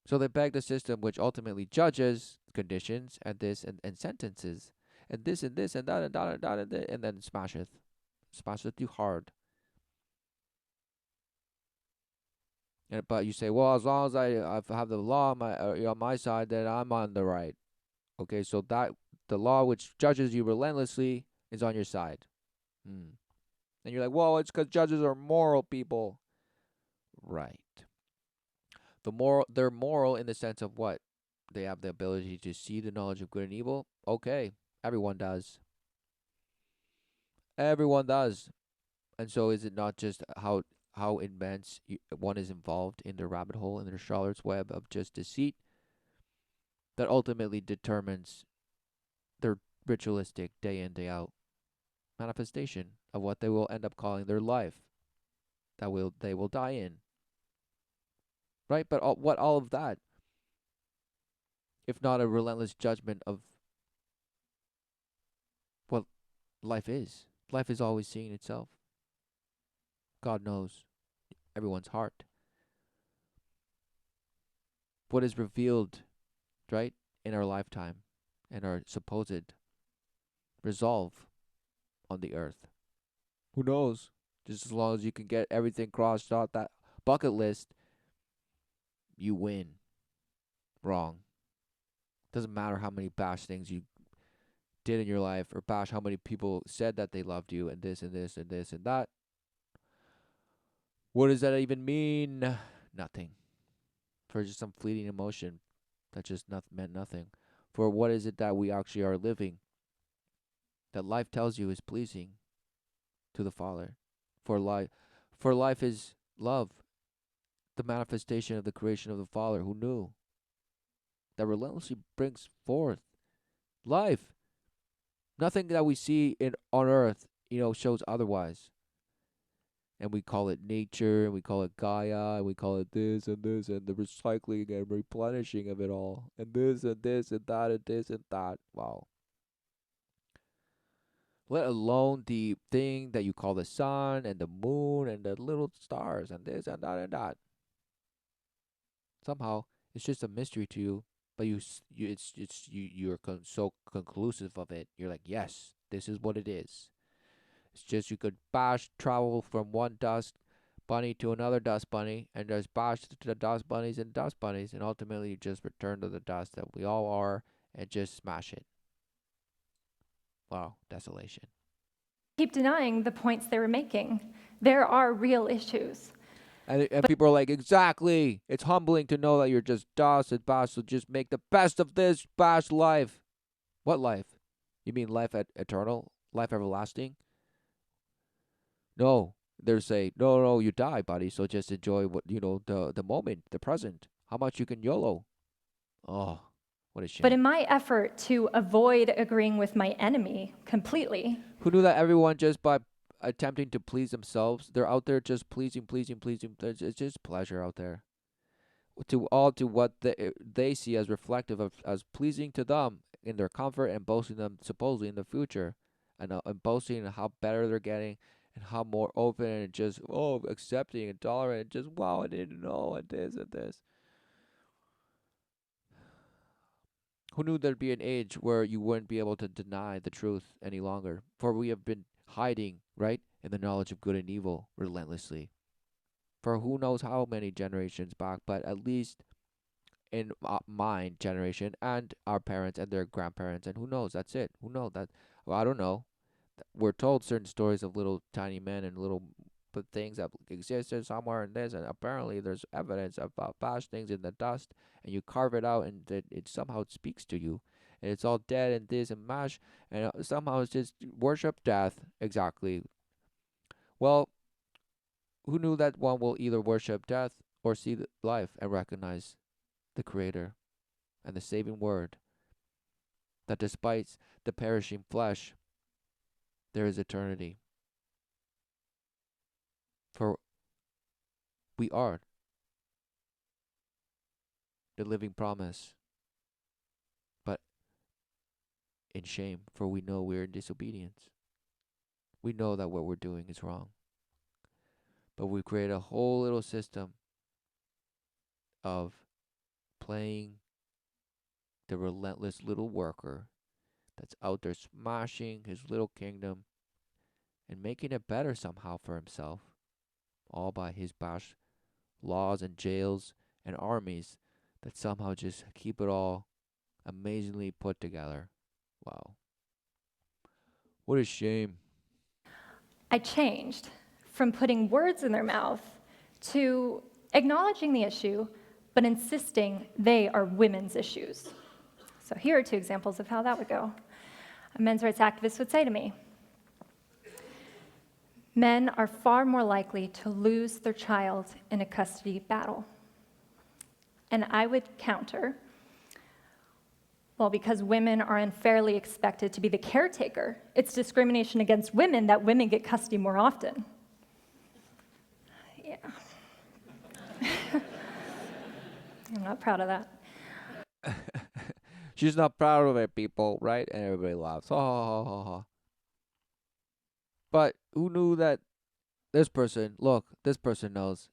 So they beg the system, which ultimately judges conditions and this and sentences and this and this and that and that and that and then smasheth you hard. But you say, well, as long as I have the law on my side, then I'm on the right. Okay, so that the law which judges you relentlessly is on your side. And you're like, well, it's because judges are moral people. Right. They're moral in the sense of what? They have the ability to see the knowledge of good and evil. Okay, everyone does. Everyone does. And so is it not just how immense one is involved in the rabbit hole, in their Charlotte's web of just deceit that ultimately determines their ritualistic day in, day out manifestation. of what they will end up calling their life they will die in. Right? But what all of that, if not a relentless judgment of what life is? Life is always seeing itself. God knows everyone's heart. What is revealed, right, in our lifetime and our supposed resolve on the earth. Who knows? Just as long as you can get everything crossed off that bucket list, you win. Wrong. Doesn't matter how many bash things you did in your life, or bash how many people said that they loved you, and this and this and this and that. What does that even mean? Nothing. For just some fleeting emotion that just meant nothing. For what is it that we actually are living that life tells you is pleasing to the Father? For life is love, the manifestation of the creation of the Father, who knew that relentlessly brings forth life. Nothing that we see on earth, shows otherwise. And we call it nature, and we call it Gaia, and we call it this and this, and the recycling and replenishing of it all, and this and this and that and this and that. Wow. Let alone the thing that you call the sun and the moon and the little stars and this and that and that. Somehow it's just a mystery to you, but you're so conclusive of it. You're like, yes, this is what it is. It's just you could travel from one dust bunny to another dust bunny, and just bash the dust bunnies and dust bunnies, and ultimately you just return to the dust that we all are and just smash it. Wow, desolation. Keep denying the points they were making. There are real issues. And people are like, exactly. It's humbling to know that you're just dust and bash, so just make the best of this bash life. What life? You mean life eternal? Life everlasting? No. They're saying, no, you die, buddy, so just enjoy the moment, the present. How much you can YOLO. Oh, what a shame. But in my effort to avoid agreeing with my enemy completely. Who knew that everyone, just by attempting to please themselves, they're out there just pleasing. It's just pleasure out there. To what they see as reflective of as pleasing to them in their comfort, and boasting them supposedly in the future, and boasting how better they're getting, and how more open and just accepting and tolerant, and just wow, I didn't know, and this and this. Who knew there'd be an age where you wouldn't be able to deny the truth any longer? For we have been hiding, right, in the knowledge of good and evil relentlessly. For who knows how many generations back, but at least in my generation and our parents and their grandparents, and who knows, that's it. Who knows that? Well, I don't know. We're told certain stories of little tiny men and little things that existed somewhere in this, and apparently there's evidence of bash things in the dust, and you carve it out, and it somehow speaks to you, and it's all dead and this and mash, and somehow it's just worship death. Exactly. Well, who knew that one will either worship death or see life and recognize the Creator and the saving word, that despite the perishing flesh, there is eternity. For we are the living promise, but in shame, for we know we're in disobedience. We know that what we're doing is wrong. But we create a whole little system of playing the relentless little worker that's out there smashing his little kingdom and making it better somehow for himself, all by his bash laws and jails and armies that somehow just keep it all amazingly put together. Wow. What a shame. I changed from putting words in their mouth to acknowledging the issue, but insisting they are women's issues. So here are two examples of how that would go. A men's rights activist would say to me, men are far more likely to lose their child in a custody battle. And I would counter, Well, because women are unfairly expected to be the caretaker. It's discrimination against women that women get custody more often. Yeah. I'm not proud of that. She's not proud of it, people, right? And everybody laughs. Ha ha ha ha. But who knew that this person, look, this person knows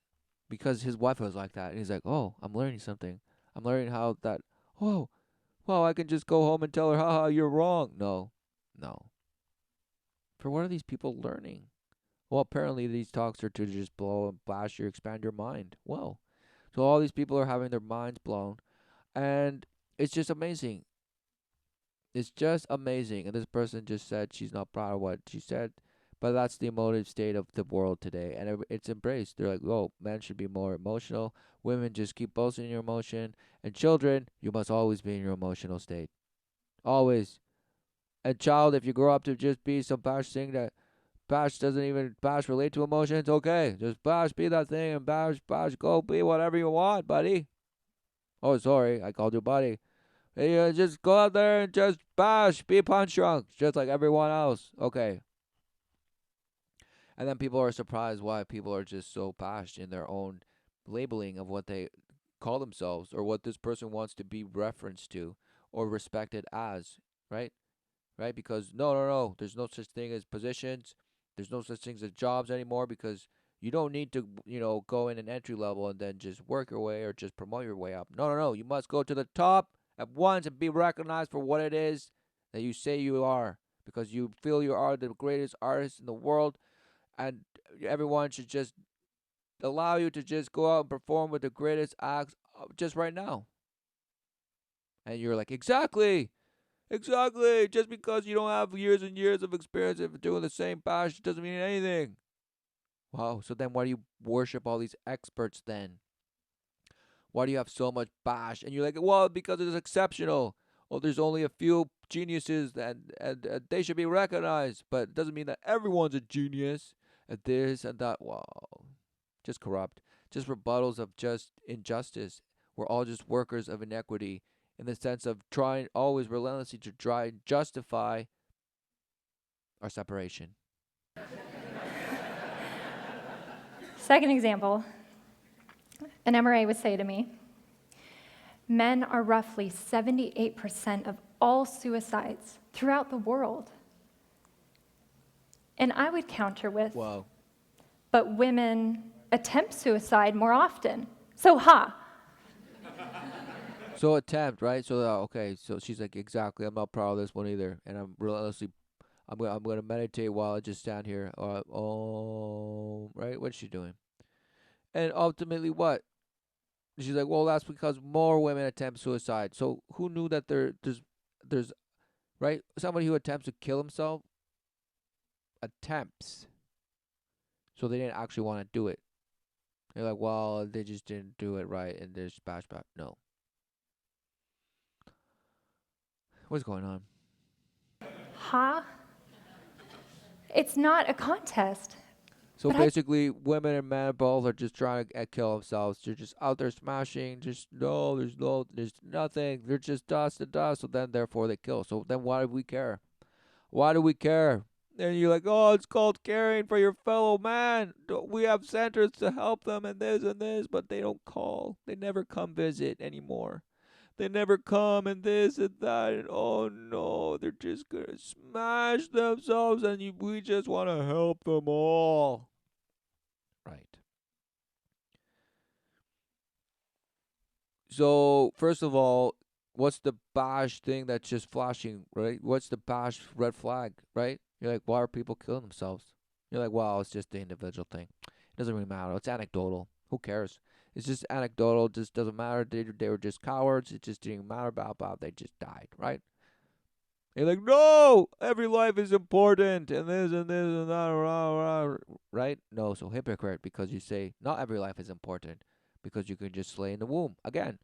because his wife was like that. And he's like, oh, I'm learning something. I'm learning how that, oh, well, I can just go home and tell her, haha, you're wrong. No, no. For what are these people learning? Well, apparently these talks are to just blow and blast you, expand your mind. Well, so all these people are having their minds blown. And it's just amazing. It's just amazing. And this person just said she's not proud of what she said. But that's the emotive state of the world today. And it's embraced. They're like, oh, men should be more emotional. Women just keep boasting your emotion. And children, you must always be in your emotional state. Always. And child, if you grow up to just be some bash thing that bash doesn't even bash relate to emotions, okay. Just bash, be that thing, and bash, go be whatever you want, buddy. Oh, sorry, I called you buddy. Hey, just go out there and just bash, be punch drunk, just like everyone else. Okay. And then people are surprised why people are just so bashed in their own labeling of what they call themselves or what this person wants to be referenced to or respected as, right? Right? Because no, there's no such thing as positions. There's no such things as jobs anymore because you don't need to, go in an entry level and then just work your way or just promote your way up. No. You must go to the top at once and be recognized for what it is that you say you are because you feel you are the greatest artist in the world and everyone should just allow you to just go out and perform with the greatest acts just right now. And you're like, exactly. Exactly. Just because you don't have years and years of experience of doing the same bash doesn't mean anything. Wow. So then why do you worship all these experts then? Why do you have so much bash? And you're like, well, because it's exceptional. Oh, there's only a few geniuses and they should be recognized. But it doesn't mean that everyone's a genius at this and that. Wow. Just corrupt. Just rebuttals of just injustice. We're all just workers of inequity in the sense of trying always relentlessly to try and justify our separation. Second example, an MRA would say to me, men are roughly 78% of all suicides throughout the world. And I would counter with, Wow. but women attempt suicide more often. So ha! So attempt, right? So okay, so she's like, exactly. I'm not proud of this one either, and I'm relentlessly, I'm gonna meditate while I just stand here. Oh, right. What's she doing? And ultimately, what? She's like, well, that's because more women attempt suicide. So who knew that there's right somebody who attempts to kill himself attempts, so they didn't actually want to do it. They're like, well, they just didn't do it right, and there's bash. No, what's going on? Ha? It's not a contest. So But basically, women and men both are just trying to kill themselves. They're just out there smashing. Just no, there's nothing. They're just dust to dust. So then, therefore, they kill. So then, why do we care? Why do we care? And you're like, oh, it's called caring for your fellow man. We have centers to help them and this, but they don't call. They never come visit anymore. They never come and this and that. And oh no, they're just gonna smash themselves. And we just want to help them all. Right. So, first of all, what's the bash thing that's just flashing, right? What's the bash red flag, right? You're like, why are people killing themselves? You're like, well, it's just the individual thing. It doesn't really matter. It's anecdotal. Who cares? It's just anecdotal. It just doesn't matter. They were just cowards. It just didn't matter about. They just died, right? You're like, no, every life is important, and this and that, right? No, so hypocrite because you say not every life is important because you can just slay in the womb again.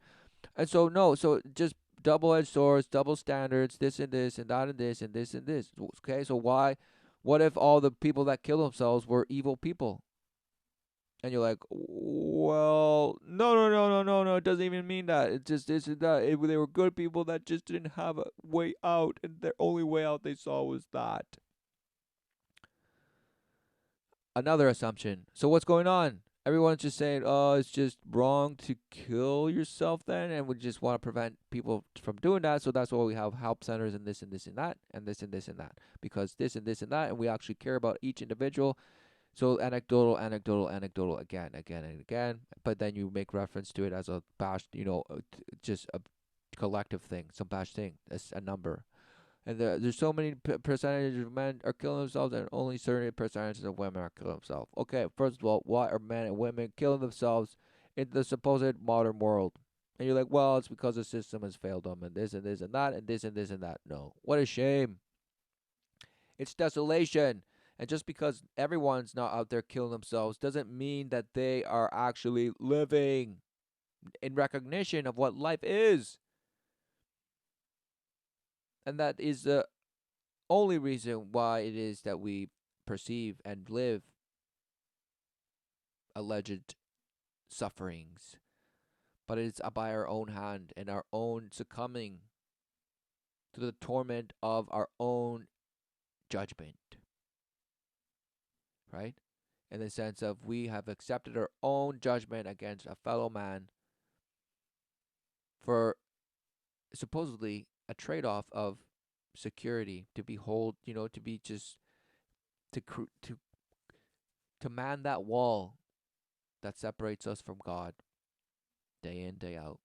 And so no, so just double-edged swords, double standards, this and this and that and this and this and this. Okay, so why? What if all the people that kill themselves were evil people? And you're like, well, no, it doesn't even mean that. It just isn't that. They were good people that just didn't have a way out, and their only way out they saw was that. Another assumption. So what's going on? Everyone's just saying, oh, it's just wrong to kill yourself then, and we just want to prevent people from doing that. So that's why we have help centers and this and this and that, and this and this and that, because this and this and that, and we actually care about each individual. So anecdotal, again, again, and again. But then you make reference to it as a bash, just a collective thing, some bash thing. That's a number. And there's so many percentages of men are killing themselves, and only certain percentages of women are killing themselves. Okay, first of all, why are men and women killing themselves in the supposed modern world? And you're like, well, it's because the system has failed them, and this and this and that, and this and this and that. No, what a shame. It's desolation. And just because everyone's not out there killing themselves doesn't mean that they are actually living in recognition of what life is. And that is the only reason why it is that we perceive and live alleged sufferings. But it's by our own hand and our own succumbing to the torment of our own judgment. Right? In the sense of we have accepted our own judgment against a fellow man for supposedly a trade-off of security, to be to be just to man that wall that separates us from God day in, day out.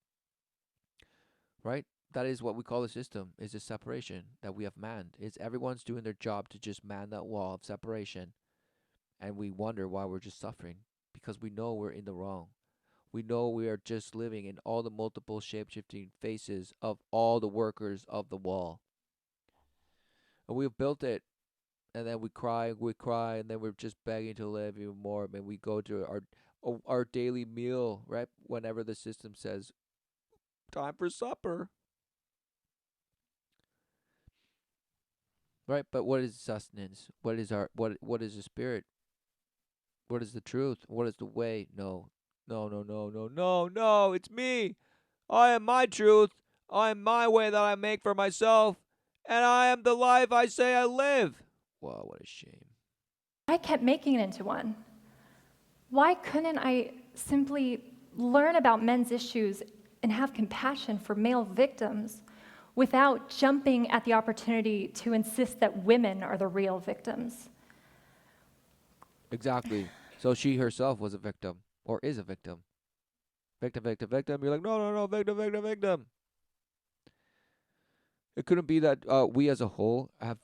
Right? That is what we call the system, is a separation that we have manned. It's everyone's doing their job to just man that wall of separation, and we wonder why we're just suffering, because we know we're in the wrong. We know we are just living in all the multiple shape-shifting faces of all the workers of the wall. And we've built it, and then we cry, and then we're just begging to live even more. And we go to our daily meal, right? Whenever the system says, time for supper. Right? But what is sustenance? What is what is the spirit? What is the truth? What is the way? No. No, it's me. I am my truth. I am my way that I make for myself. And I am the life I say I live. Wow, what a shame. I kept making it into one. Why couldn't I simply learn about men's issues and have compassion for male victims without jumping at the opportunity to insist that women are the real victims? Exactly. So she herself was a victim, or is a victim. Victim. You're like, no, victim. It couldn't be that we as a whole have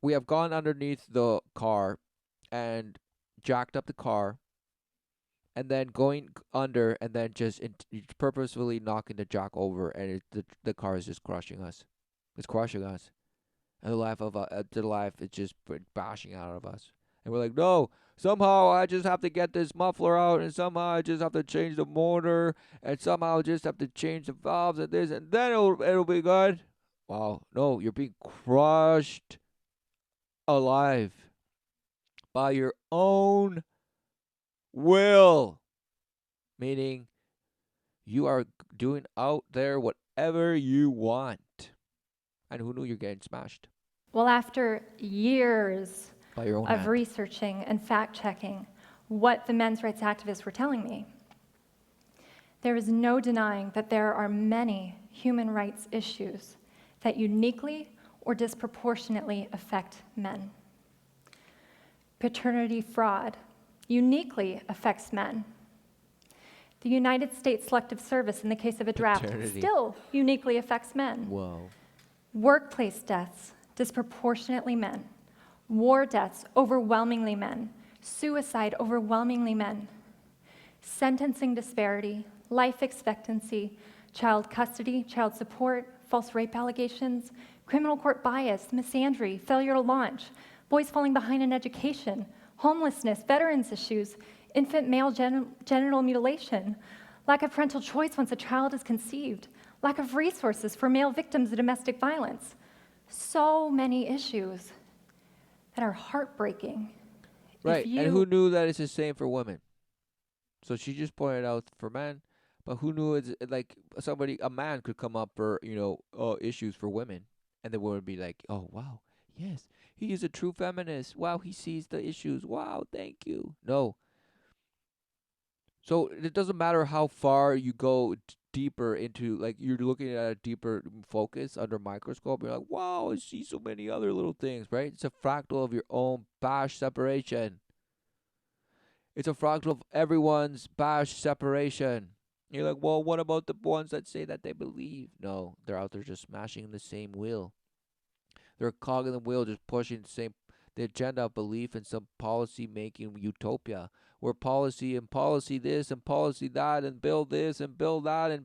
we have gone underneath the car and jacked up the car, and then going under, and then just purposefully knocking the jack over, and the car is just crushing us. It's crushing us, and the life is just bashing out of us. And we're like, no, somehow I just have to get this muffler out, and somehow I just have to change the motor, and somehow I just have to change the valves and this, and then it'll be good. Wow, no, you're being crushed alive by your own will. Meaning, you are doing out there whatever you want. And who knew you're getting smashed? Well, after years By your own of hand. researching and fact-checking what the men's rights activists were telling me, there is no denying that there are many human rights issues that uniquely or disproportionately affect men. Paternity fraud uniquely affects men. The United States Selective Service, in the case of a draft, still uniquely affects men. Whoa. Workplace deaths, disproportionately men. War deaths, overwhelmingly men. Suicide, overwhelmingly men. Sentencing disparity, life expectancy, child custody, child support, false rape allegations, criminal court bias, misandry, failure to launch, boys falling behind in education, homelessness, veterans issues, infant male genital mutilation, lack of parental choice once a child is conceived, lack of resources for male victims of domestic violence. So many issues that are heartbreaking. Right. And who knew that it's the same for women? So she just pointed out for men, but who knew it's like a man could come up for, issues for women, and the woman would be like, oh, wow, yes, he is a true feminist. Wow, he sees the issues. Wow, thank you. No. So it doesn't matter how far you go deeper into, like, you're looking at a deeper focus under a microscope. You're like, wow, I see so many other little things, right? It's a fractal of your own bash separation. It's a fractal of everyone's bash separation. You're like, well, what about the ones that say that they believe? No, they're out there just smashing the same wheel. They're cogging the wheel, just pushing the agenda of belief in some policy making utopia, where policy and policy this and policy that and build this and build that and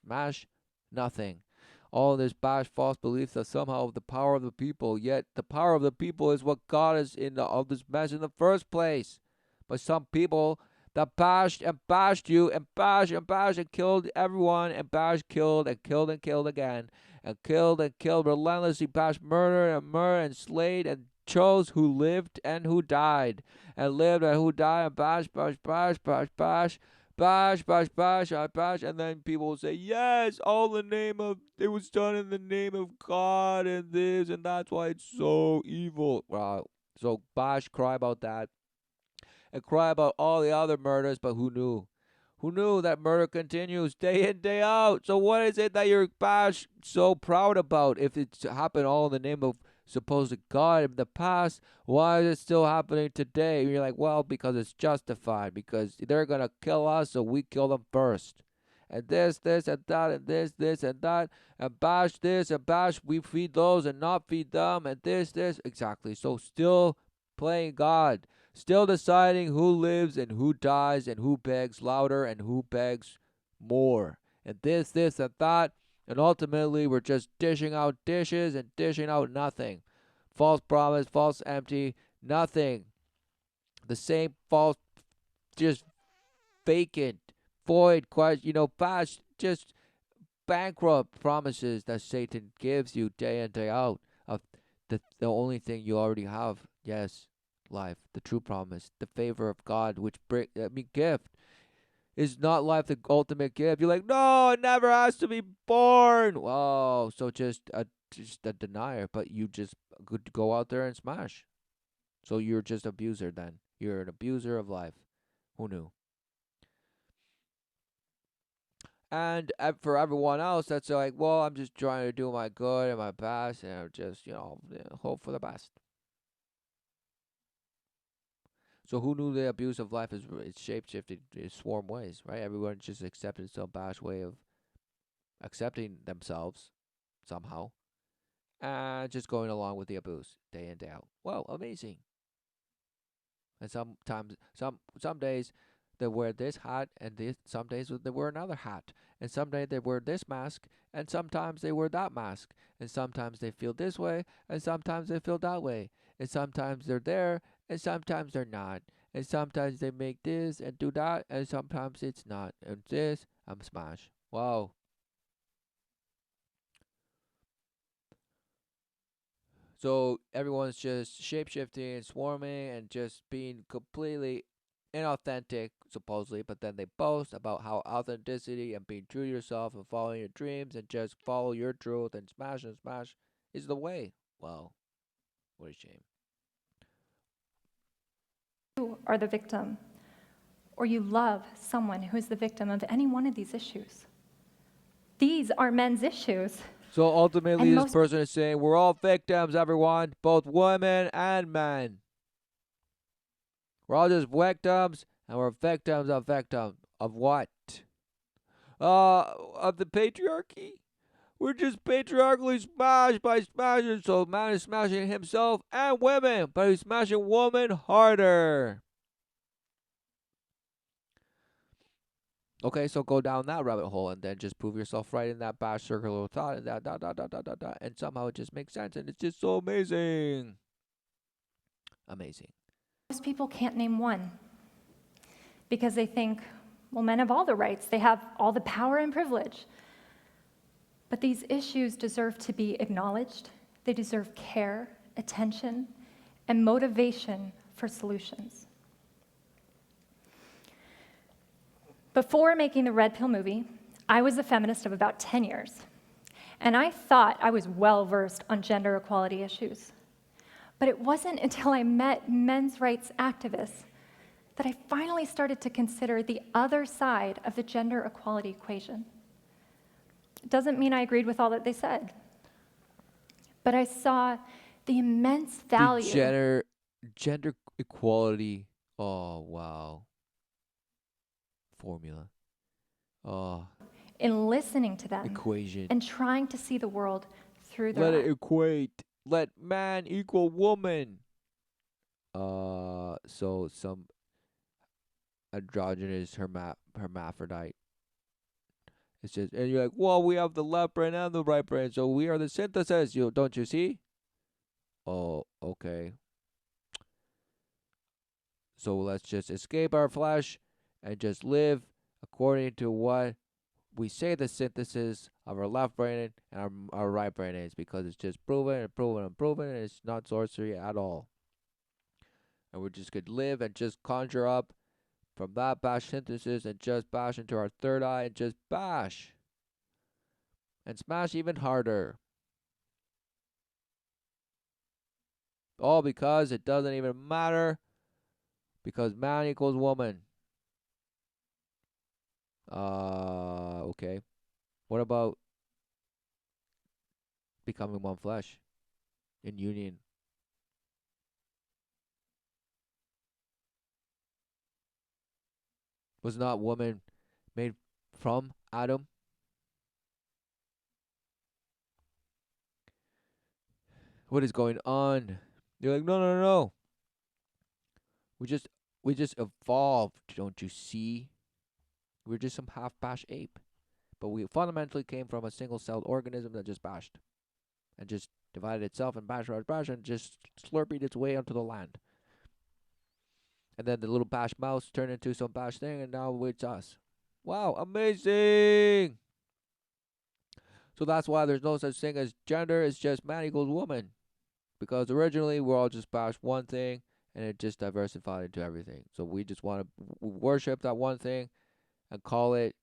smash nothing. All this bash false beliefs that somehow the power of the people, yet the power of the people is what got us in all this mess in the first place. But some people that bashed and bashed you and bashed and bashed and killed everyone and bashed, killed and killed and killed again and killed relentlessly, bashed, murdered and slayed and chose who lived and who died and lived and who died and bash, and then people will say, yes, all the name of, it was done in the name of God and this, and that's why it's so evil. Wow. So bash, cry about that and cry about all the other murders, but who knew? Who knew that murder continues day in, day out? So what is it that you're bash so proud about? If it's happened all in the name of supposed God in the past, why is it still happening today? And you're like, well, because it's justified, because they're going to kill us, so we kill them first. And this, and that, and this, and that, and bash this, and bash, we feed those and not feed them, and this. Exactly. So still playing God. Still deciding who lives and who dies and who begs louder and who begs more. And this, and that. And ultimately, we're just dishing out dishes and dishing out nothing. False promise, false empty, nothing. The same false, just vacant, void, past, just bankrupt promises that Satan gives you day in, day out. Of the only thing you already have, yes, life, the true promise, the favor of God, which gift is not life, the ultimate gift. You're like, no, it never has to be born. Wow, so just a denier, but you just could go out there and smash. So you're just abuser then. You're an abuser of life. Who knew? And for everyone else, that's like, well, I'm just trying to do my good and my best, and I'm just, hope for the best. So who knew the abuse of life is shape-shifted in swarm ways, right? Everyone just accepted some bash way of accepting themselves somehow and just going along with the abuse day in, day out. Wow, amazing. And sometimes, some days they wear this hat, and some days they wear another hat, and some days they wear this mask, and sometimes they wear that mask, and sometimes they feel this way, and sometimes they feel that way, and sometimes they're there, and sometimes they're not, and sometimes they make this and do that, and sometimes it's not, and this, I'm smash. Wow. So everyone's just shape-shifting, swarming, and just being completely inauthentic, supposedly, but then they boast about how authenticity and being true to yourself and following your dreams and just follow your truth and smash is the way. Wow, what a shame. You are the victim, or you love someone who is the victim of any one of these issues. These are men's issues. So ultimately, this person is saying we're all victims, everyone, both women and men. We're all just victims, and we're victims of what? Of the patriarchy? We're just patriarchally smashed by smashing, so man is smashing himself and women, but he's smashing women harder. Okay, so go down that rabbit hole and then just prove yourself right in that bash circular thought and that, and somehow it just makes sense and it's just so amazing. Amazing. Most people can't name one because they think, well, men have all the rights, they have all the power and privilege. But these issues deserve to be acknowledged. They deserve care, attention, and motivation for solutions. Before making the Red Pill movie, I was a feminist of about 10 years, and I thought I was well-versed on gender equality issues. But it wasn't until I met men's rights activists that I finally started to consider the other side of the gender equality equation. It doesn't mean I agreed with all that they said, but I saw the immense value. The gender equality. Oh wow. Formula. Oh. In listening to them Equation. and trying to see the world through their Let eyes. it equate. Let man equal woman. So some androgynous hermaphrodite. It's just, and you're like, well, we have the left brain and the right brain, so we are the synthesis. Don't you see? Oh, okay. So let's just escape our flesh and just live according to what we say the synthesis of our left brain and our right brain is, because it's just proven and proven and proven, and it's not sorcery at all. And we're just going to live and just conjure up from that bash synthesis and just bash into our third eye and just bash. And smash even harder. All because it doesn't even matter. Because man equals woman. Okay. What about becoming one flesh in union? Was not woman made from Adam? What is going on? You're like, no, no, no, no. We just evolved, don't you see? We're just some half bash ape. But we fundamentally came from a single celled organism that just bashed. And just divided itself and bash, and just slurped its way onto the land. And then the little bash mouse turned into some bash thing, and now it's us. Wow, amazing! So that's why there's no such thing as gender, it's just man equals woman. Because originally we're all just bash one thing, and it just diversified into everything. So we just want to worship that one thing and call it,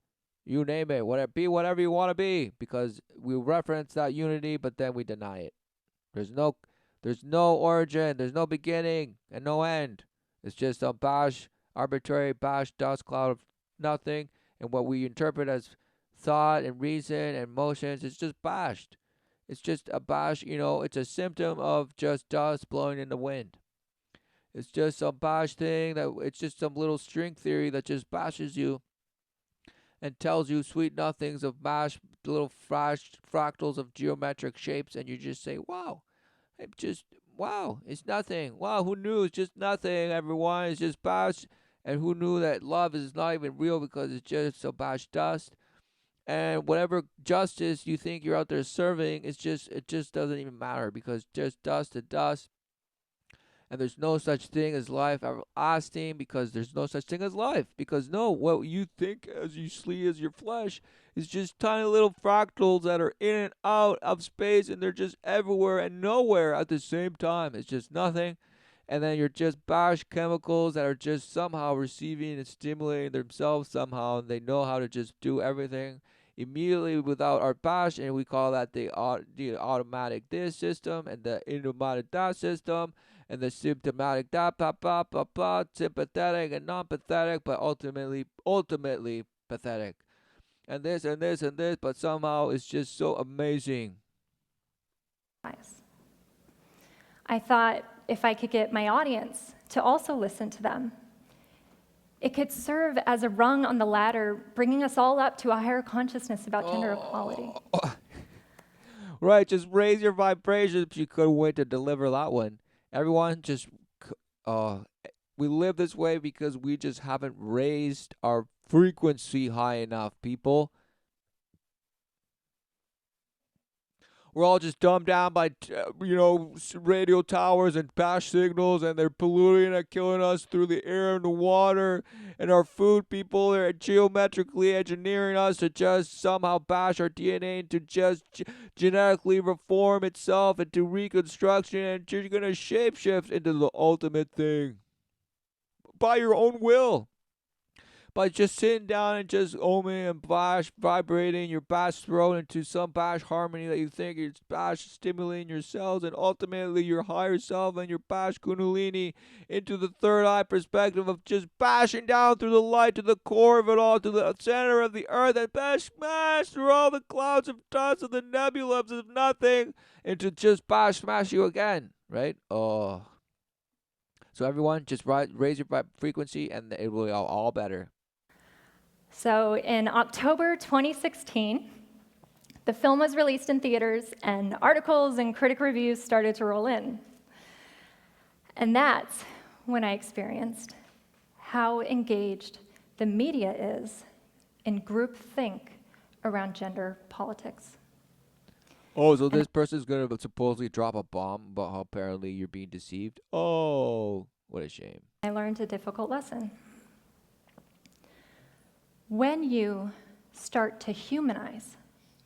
you name it, whatever you want to be, because we reference that unity, but then we deny it. There's no origin, there's no beginning, and no end. It's just a bash, arbitrary bash dust cloud of nothing, and what we interpret as thought and reason and emotions is just bashed. It's just a bash, it's a symptom of just dust blowing in the wind. It's just some bash thing it's just some little string theory that just bashes you and tells you sweet nothings of bash, little fractals of geometric shapes, and you just say, wow, it's nothing. Wow, who knew? It's just nothing, everyone. It's just bash. And who knew that love is not even real because it's just a bash dust. And whatever justice you think you're out there serving, it just doesn't even matter, because just dust to dust. And there's no such thing as life everlasting, because there's no such thing as life. Because no, what you think as you see as your flesh is just tiny little fractals that are in and out of space, and they're just everywhere and nowhere at the same time. It's just nothing. And then you're just bash chemicals that are just somehow receiving and stimulating themselves somehow, and they know how to just do everything immediately without our bash, and we call that the automatic this system and the automatic that system and the symptomatic sympathetic and non-pathetic, but ultimately pathetic. And this and this and this, but somehow it's just so amazing. I thought if I could get my audience to also listen to them, it could serve as a rung on the ladder, bringing us all up to a higher consciousness about gender equality. Right, just raise your vibrations. You couldn't wait to deliver that one. Everyone, we live this way because we just haven't raised our frequency high enough, people. we're all just dumbed down by radio towers and bash signals, and they're polluting and killing us through the air and the water and our food. People are geometrically engineering us to just somehow bash our DNA and to just genetically reform itself into reconstruction, and you're gonna shapeshift into the ultimate thing by your own will, by just sitting down and just oming and bash vibrating your bash throat into some bash harmony that you think is bash stimulating your cells, and ultimately your higher self and your bash kundalini into the third eye perspective of just bashing down through the light to the core of it all, to the center of the earth, and bash smash through all the clouds of dust of the nebulas of nothing, and to just bash smash you again, right? Oh. So everyone, just raise your frequency, and it will be all better. So in October 2016, the film was released in theaters, and articles and critic reviews started to roll in. And that's when I experienced how engaged the media is in groupthink around gender politics. Oh, so this person's going to supposedly drop a bomb, but how apparently you're being deceived? Oh, what a shame. I learned a difficult lesson. When you start to humanize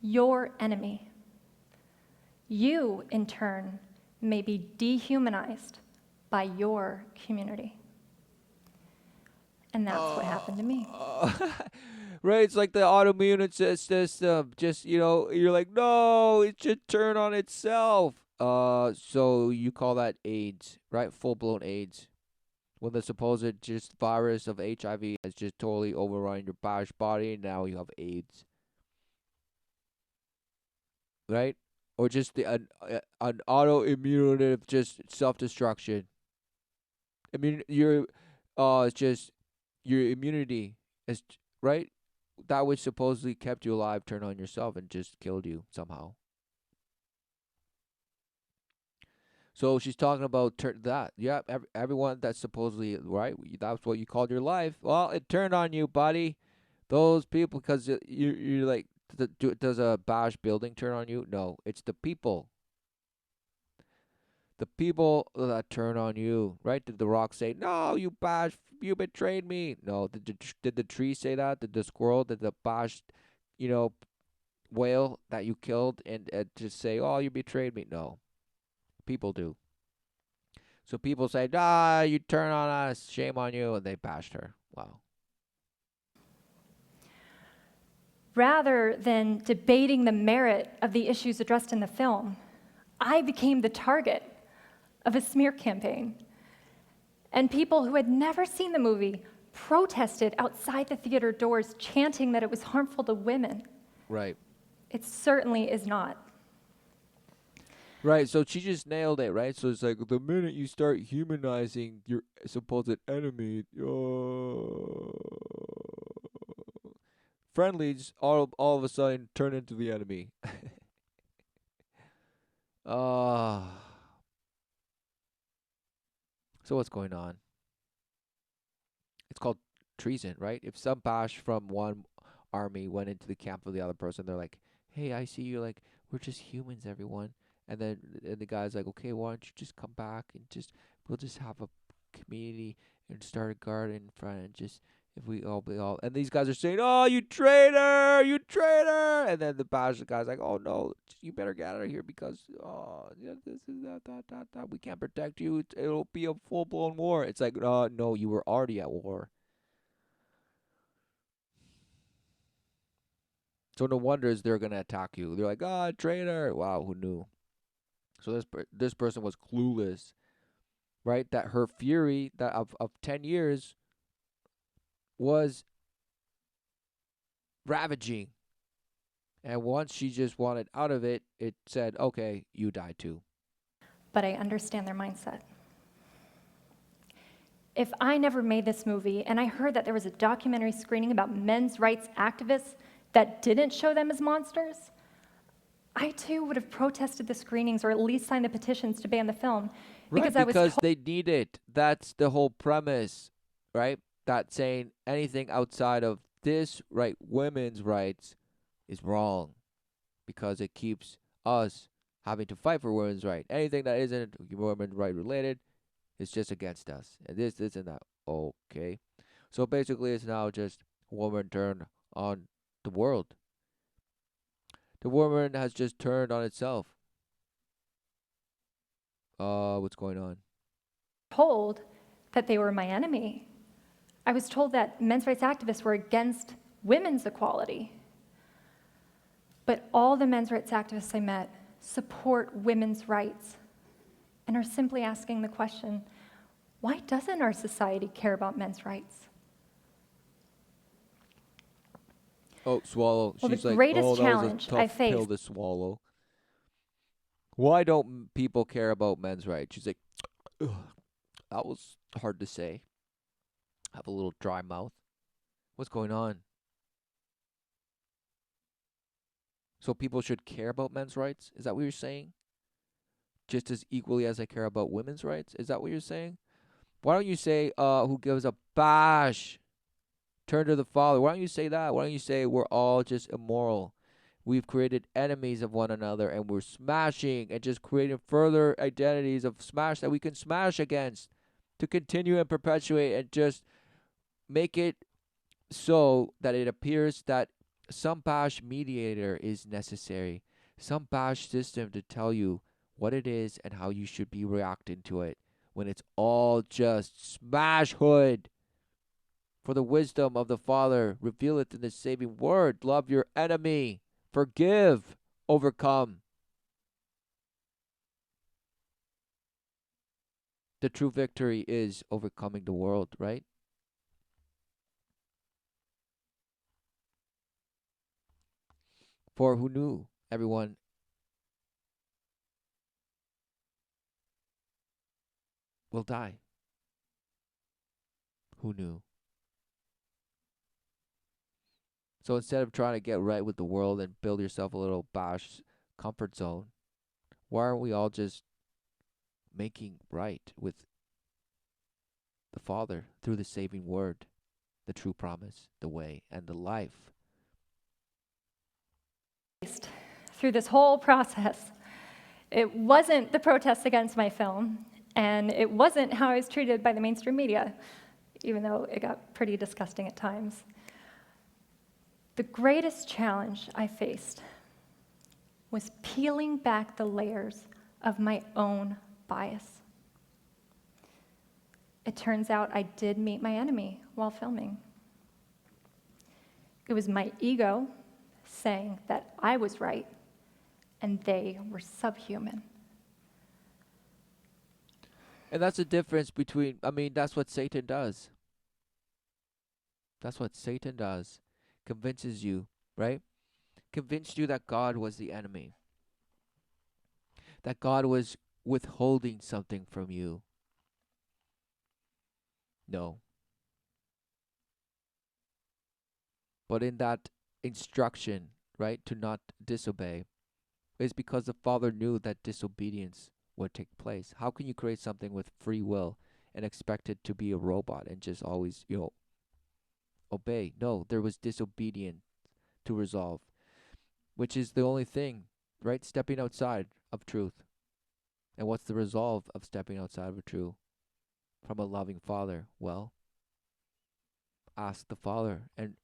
your enemy, you, in turn, may be dehumanized by your community. And that's what happened to me. Right, it's like the autoimmune system. Just, you're like, no, it should turn on itself. So you call that AIDS, right? Full-blown AIDS. When the supposed just virus of HIV has just totally overrun your body, and now you have AIDS. Right? Or just an autoimmune just self-destruction. I mean, it's just your immunity is, right? That which supposedly kept you alive turned on yourself and just killed you somehow. So she's talking about that. Yeah, everyone that's supposedly, right, that's what you called your life. Well, it turned on you, buddy. Those people, because you're like, does a bash building turn on you? No, it's the people. The people that turn on you, right? Did the rock say, no, you bash, you betrayed me? No. Did the tree say that? Did the squirrel, did the bash, whale that you killed and just say, oh, you betrayed me? No. People do. So people say, you turn on us, shame on you, and they bashed her. Wow. Rather than debating the merit of the issues addressed in the film, I became the target of a smear campaign. And people who had never seen the movie protested outside the theater doors, chanting that it was harmful to women. Right. It certainly is not. Right, so she just nailed it, right? So it's like the minute you start humanizing your supposed enemy, friendlies all of a sudden turn into the enemy. So what's going on? It's called treason, right? If some bash from one army went into the camp of the other person, they're like, hey, I see you, like, we're just humans, everyone. And then the guy's like, okay, why don't you just come back and we'll just have a community and start a garden in front, and just, if we all be all, and these guys are saying, oh, you traitor, you traitor. And then the guy's like, oh no, you better get out of here because, this is that, we can't protect you. It'll be a full-blown war. It's like, no, you were already at war. So no wonder they're going to attack you. They're like, traitor. Wow, who knew? So this person was clueless, right? That her fury that of 10 years was ravaging. And once she just wanted out of it, it said, okay, you die too. But I understand their mindset. If I never made this movie and I heard that there was a documentary screening about men's rights activists that didn't show them as monsters, I too would have protested the screenings or at least signed the petitions to ban the film. Right, because they need it. That's the whole premise, right? That saying anything outside of this, right, women's rights is wrong because it keeps us having to fight for women's right. Anything that isn't women's right related is just against us. And this, and that. Okay. So basically, it's now just woman turned on the world. The woman has just turned on itself. What's going on? Told that they were my enemy. I was told that men's rights activists were against women's equality. But all the men's rights activists I met support women's rights and are simply asking the question, why doesn't our society care about men's rights? Oh, swallow. Well, the She's like, greatest oh, that was a challenge I tough pill faced. to swallow. Why don't people care about men's rights? She's like, ugh, that was hard to say. Have a little dry mouth. What's going on? So people should care about men's rights? Is that what you're saying? Just as equally as I care about women's rights? Is that what you're saying? Why don't you say, who gives a bash? Turn to the Father. Why don't you say that? Why don't you say we're all just immoral? We've created enemies of one another and we're smashing and just creating further identities of smash that we can smash against to continue and perpetuate and just make it so that it appears that some bash mediator is necessary, some bash system to tell you what it is and how you should be reacting to it when it's all just smash hood. For the wisdom of the Father revealeth in the saving word. Love your enemy. Forgive. Overcome. The true victory is overcoming the world, right? For who knew everyone will die? Who knew? So instead of trying to get right with the world and build yourself a little bash comfort zone, why aren't we all just making right with the Father through the saving word, the true promise, the way, and the life? Through this whole process, it wasn't the protests against my film, and it wasn't how I was treated by the mainstream media, even though it got pretty disgusting at times. The greatest challenge I faced was peeling back the layers of my own bias. It turns out I did meet my enemy while filming. It was my ego saying that I was right and they were subhuman. And that's the difference between, I mean, that's what Satan does. That's what Satan does. Convinces you, right? Convinced you that God was the enemy, that God was withholding something from you. No. But in that instruction, right, to not disobey, is because the Father knew that disobedience would take place. How can you create something with free will and expect it to be a robot and just always, obey? No, there was disobedience to resolve, which is the only thing, right? Stepping outside of truth. And what's the resolve of stepping outside of truth from a loving Father? Well, ask the Father, and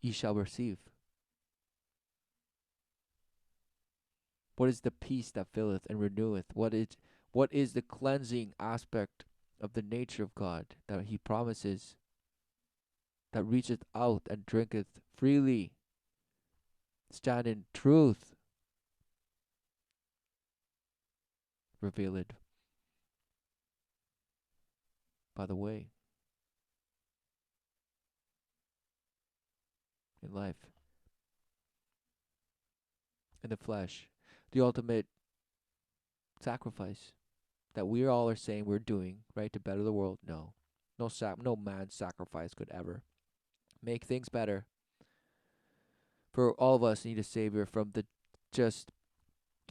ye shall receive. What is the peace that filleth and reneweth? What is the cleansing aspect of the nature of God that He promises, that reacheth out and drinketh freely? Stand in truth, revealed by the way in life, in the flesh, the ultimate sacrifice that we all are saying we're doing, right, to better the world. No. No man's sacrifice could ever make things better. For all of us need a savior from the just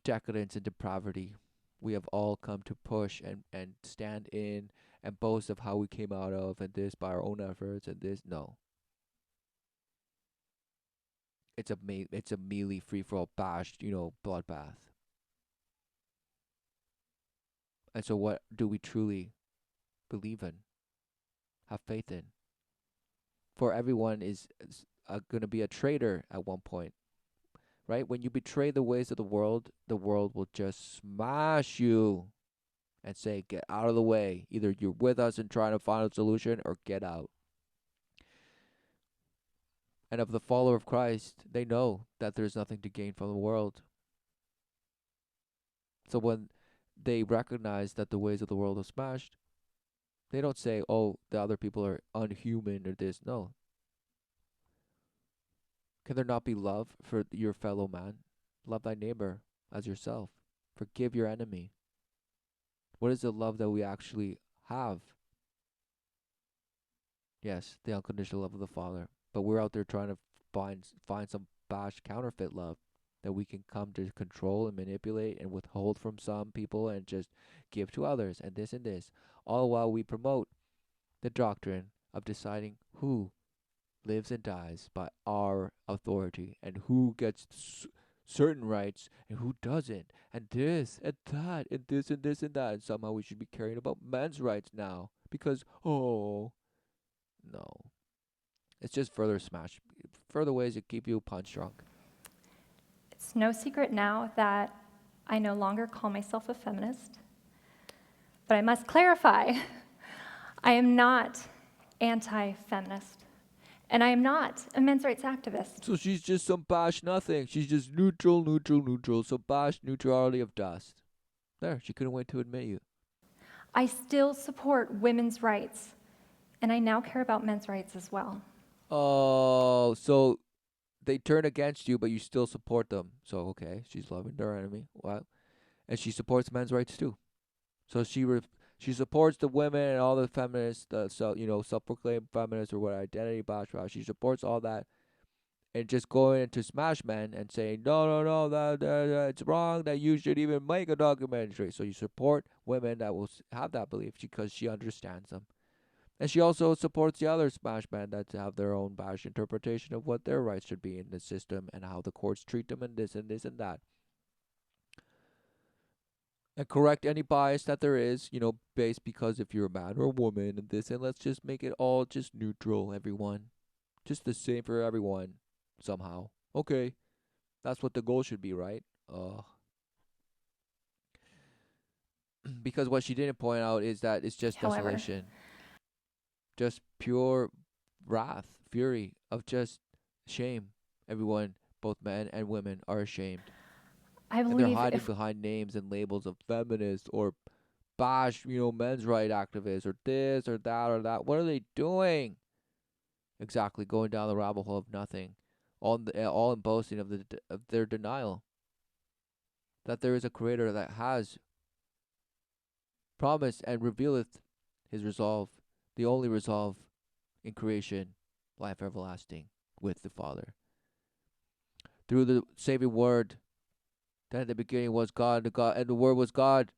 decadence and depravity we have all come to push and stand in and boast of how we came out of and this by our own efforts and this. No. It's a mealy free for all bashed, bloodbath. And so, what do we truly believe in, have faith in? For everyone is going to be a traitor at one point, right? When you betray the ways of the world will just smash you and say, get out of the way. Either you're with us and trying to find a solution or get out. And of the follower of Christ, they know that there's nothing to gain from the world. So when they recognize that the ways of the world are smashed, they don't say, oh, the other people are unhuman or this. No. Can there not be love for your fellow man? Love thy neighbor as yourself. Forgive your enemy. What is the love that we actually have? Yes, the unconditional love of the Father. But we're out there trying to find some bash counterfeit love that we can come to control and manipulate and withhold from some people and just give to others and this, all while we promote the doctrine of deciding who lives and dies by our authority and who gets certain rights and who doesn't, and this and that and this and this and that, and somehow we should be caring about men's rights now because, oh no, it's just further ways to keep you punch drunk. It's no secret now that I no longer call myself a feminist, but I must clarify, I am not anti-feminist, and I am not a men's rights activist. So she's just some bash nothing. She's just neutral. So bash neutrality of dust. There, she couldn't wait to admit you. I still support women's rights, and I now care about men's rights as well. Oh, so they turn against you, but you still support them. So okay, she's loving their enemy. Wow, and she supports men's rights too. So she supports the women and all the feminists, self-proclaimed feminists or what identity bash. She supports all that, and just going into smash men and saying no, that it's wrong that you should even make a documentary. So you support women that will have that belief because she understands them. And she also supports the other smash men that have their own bash interpretation of what their rights should be in the system and how the courts treat them and this and this and that. And correct any bias that there is, based because if you're a man or a woman and this, and let's just make it all just neutral, everyone. Just the same for everyone, somehow. Okay, that's what the goal should be, right? Because what she didn't point out is that it's just However, desolation. Just pure wrath, fury of just shame. Everyone, both men and women, are ashamed. I And they're believe hiding if behind names and labels of feminist or bash, men's right activists or this or that or that. What are they doing? Exactly, going down the rabbit hole of nothing. All in boasting of their denial. That there is a creator that has promised and revealeth his resolve, the only resolve in creation, life everlasting with the Father. Through the saving word, that in the beginning was God, and the word was God.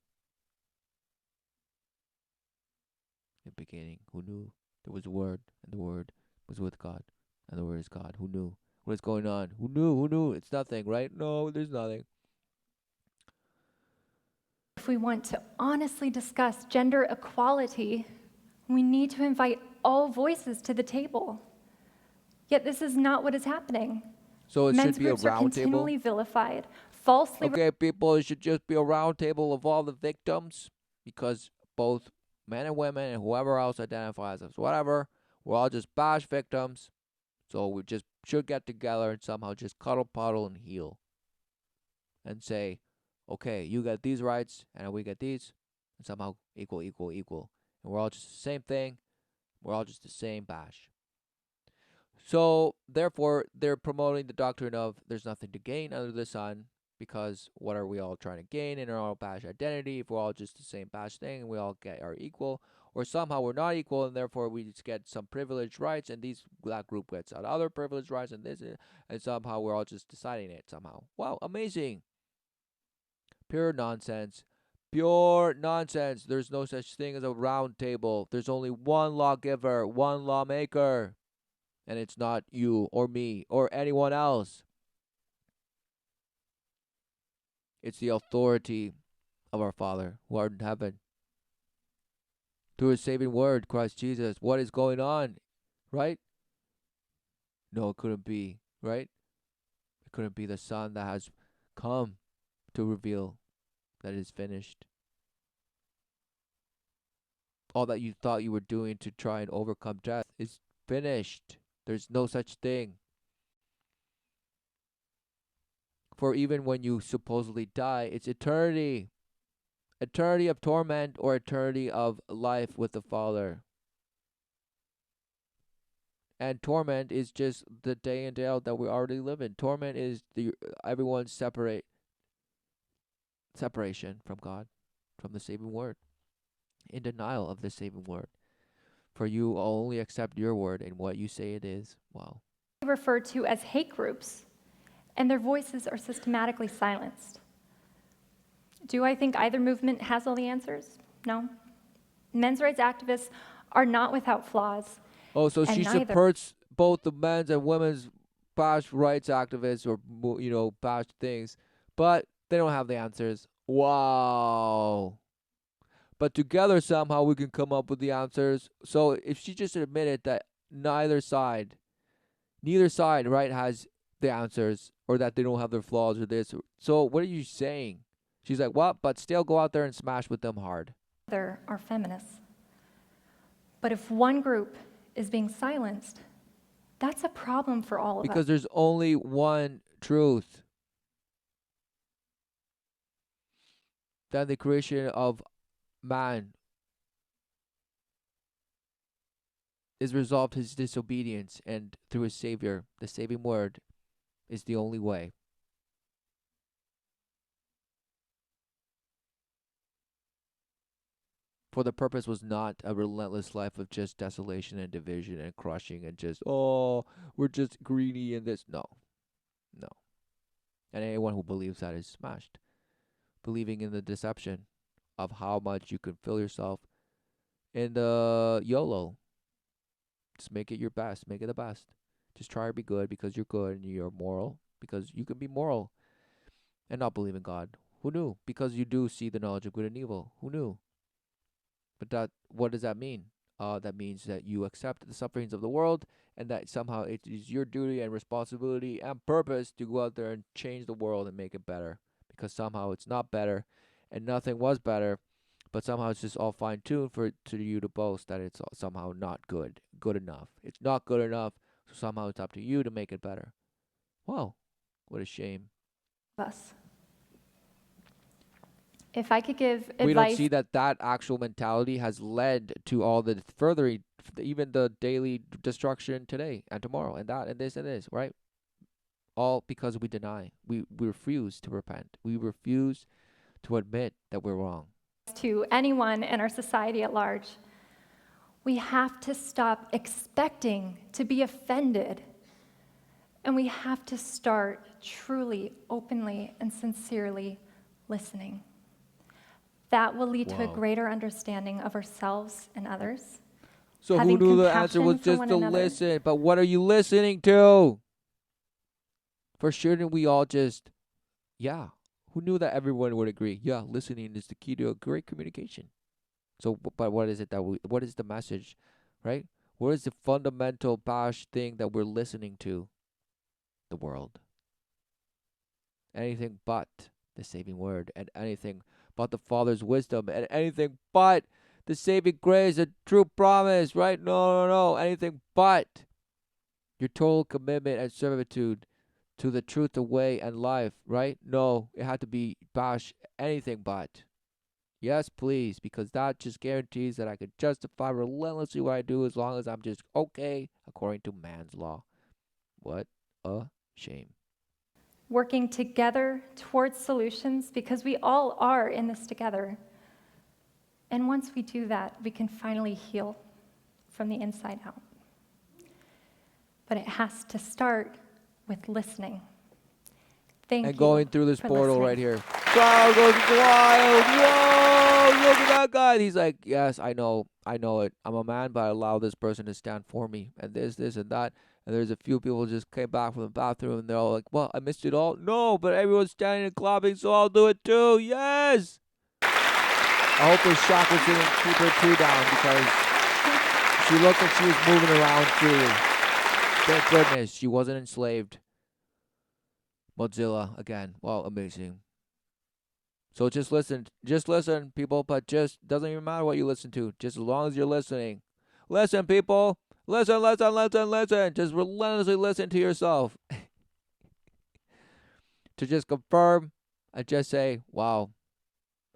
In the beginning, who knew there was a word, and the word was with God, and the word is God. Who knew? What is going on? Who knew? Who knew? It's nothing, right? No, there's nothing. If we want to honestly discuss gender equality, we need to invite all voices to the table. Yet this is not what is happening. So it Men's should be a groups are round table. continually vilified, falsely. Okay, people, it should just be a round table of all the victims, because both men and women and whoever else identifies as whatever, we're all just bash victims. So we just should get together and somehow just cuddle, puddle, and heal. And say, okay, you get these rights and we get these, and somehow equal. And we're all just the same thing. We're all just the same bash. So, therefore, they're promoting the doctrine of there's nothing to gain under the sun, because what are we all trying to gain in our own bash identity if we're all just the same bash thing and we all are equal? Or somehow we're not equal and therefore we just get some privileged rights and that group gets other privileged rights and somehow we're all just deciding it somehow. Wow, amazing. Pure nonsense. Pure nonsense. There's no such thing as a round table. There's only one lawgiver, one lawmaker. And it's not you or me or anyone else. It's the authority of our Father who art in heaven. through His saving word, Christ Jesus. What is going on, right? No, it couldn't be, right? It couldn't be the Son that has come to reveal that it is finished. All that you thought you were doing to try and overcome death is finished. There's no such thing. For even when you supposedly die, it's eternity. Eternity of torment or eternity of life with the Father. And torment is just the day in day out that we already live in. Torment is everyone's separation from God, from the saving word, in denial of the saving word. For you only accept your word and what you say it is. Wow. Referred to as hate groups, and their voices are systematically silenced. Do I think either movement has all the answers? No. Men's rights activists are not without flaws. Oh, so she supports both the men's and women's bash rights activists or, bash things, but they don't have the answers. Wow. But together somehow we can come up with the answers. So if she just admitted that neither side, right, has the answers, or that they don't have their flaws or this. So what are you saying? She's like, what? But still go out there and smash with them hard. There are feminists. But if one group is being silenced, that's a problem for all of us. Because there's only one truth. Then the creation of man is resolved his disobedience, and through his Savior, the saving word, is the only way. For the purpose was not a relentless life of just desolation and division and crushing and just, we're just greedy and this. No. And anyone who believes that is smashed. Believing in the deception of how much you can fill yourself in the YOLO. Just make it your best. Make it the best. Just try to be good because you're good and you're moral. Because you can be moral and not believe in God. Who knew? Because you do see the knowledge of good and evil. Who knew? But what does that mean? That means that you accept the sufferings of the world, and that somehow it is your duty and responsibility and purpose to go out there and change the world and make it better. Because somehow it's not better, and nothing was better, but somehow it's just all fine-tuned to you to boast that it's somehow not good enough. It's not good enough, so somehow it's up to you to make it better. Wow, what a shame. Us. If I could give advice... We don't see that actual mentality has led to all the further, even the daily destruction today and tomorrow and that and this, right? All because we deny. We refuse to repent. We refuse to admit that we're wrong. To anyone in our society at large, we have to stop expecting to be offended. And we have to start truly, openly, and sincerely listening. That will lead to a greater understanding of ourselves and others. So who knew the answer was just to listen? But what are you listening to? For shouldn't we all just, who knew that everyone would agree? Yeah, listening is the key to a great communication. So, but what is it what is the message, right? What is the fundamental bash thing that we're listening to? The world. Anything but the saving word, and anything but the Father's wisdom, and anything but the saving grace, the true promise, right? No. Anything but your total commitment and servitude to the truth, the way, and life, right? No, it had to be bash anything but. Yes, please, because that just guarantees that I could justify relentlessly what I do as long as I'm just okay according to man's law. What a shame. Working together towards solutions, because we all are in this together. And once we do that, we can finally heal from the inside out. But it has to start with listening. Thank you. And going through this portal right here. Crowd goes wild. Whoa, look at that guy. He's like, yes, I know it. I'm a man, but I allow this person to stand for me. And this, and that. And there's a few people just came back from the bathroom, and they're all like, well, I missed it all. No, but everyone's standing and clapping, so I'll do it too. Yes! I hope his chakras didn't keep her too down because she looked like she was moving around freely. Thank goodness she wasn't enslaved. Mozilla again. Wow, amazing. So just listen, people. But just doesn't even matter what you listen to, just as long as you're listening. Listen, people. Listen, listen, listen, listen. Just relentlessly listen to yourself. To just confirm and just say, wow,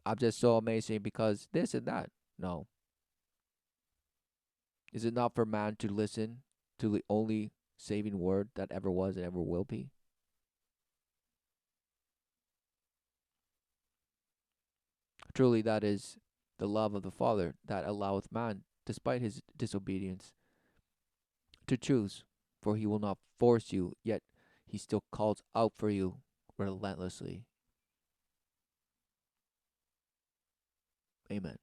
I'm just so amazing because this and that. No. Is it not for man to listen to the only saving word that ever was and ever will be? Truly, that is the love of the Father that alloweth man, despite his disobedience, to choose. For he will not force you, yet he still calls out for you relentlessly. Amen.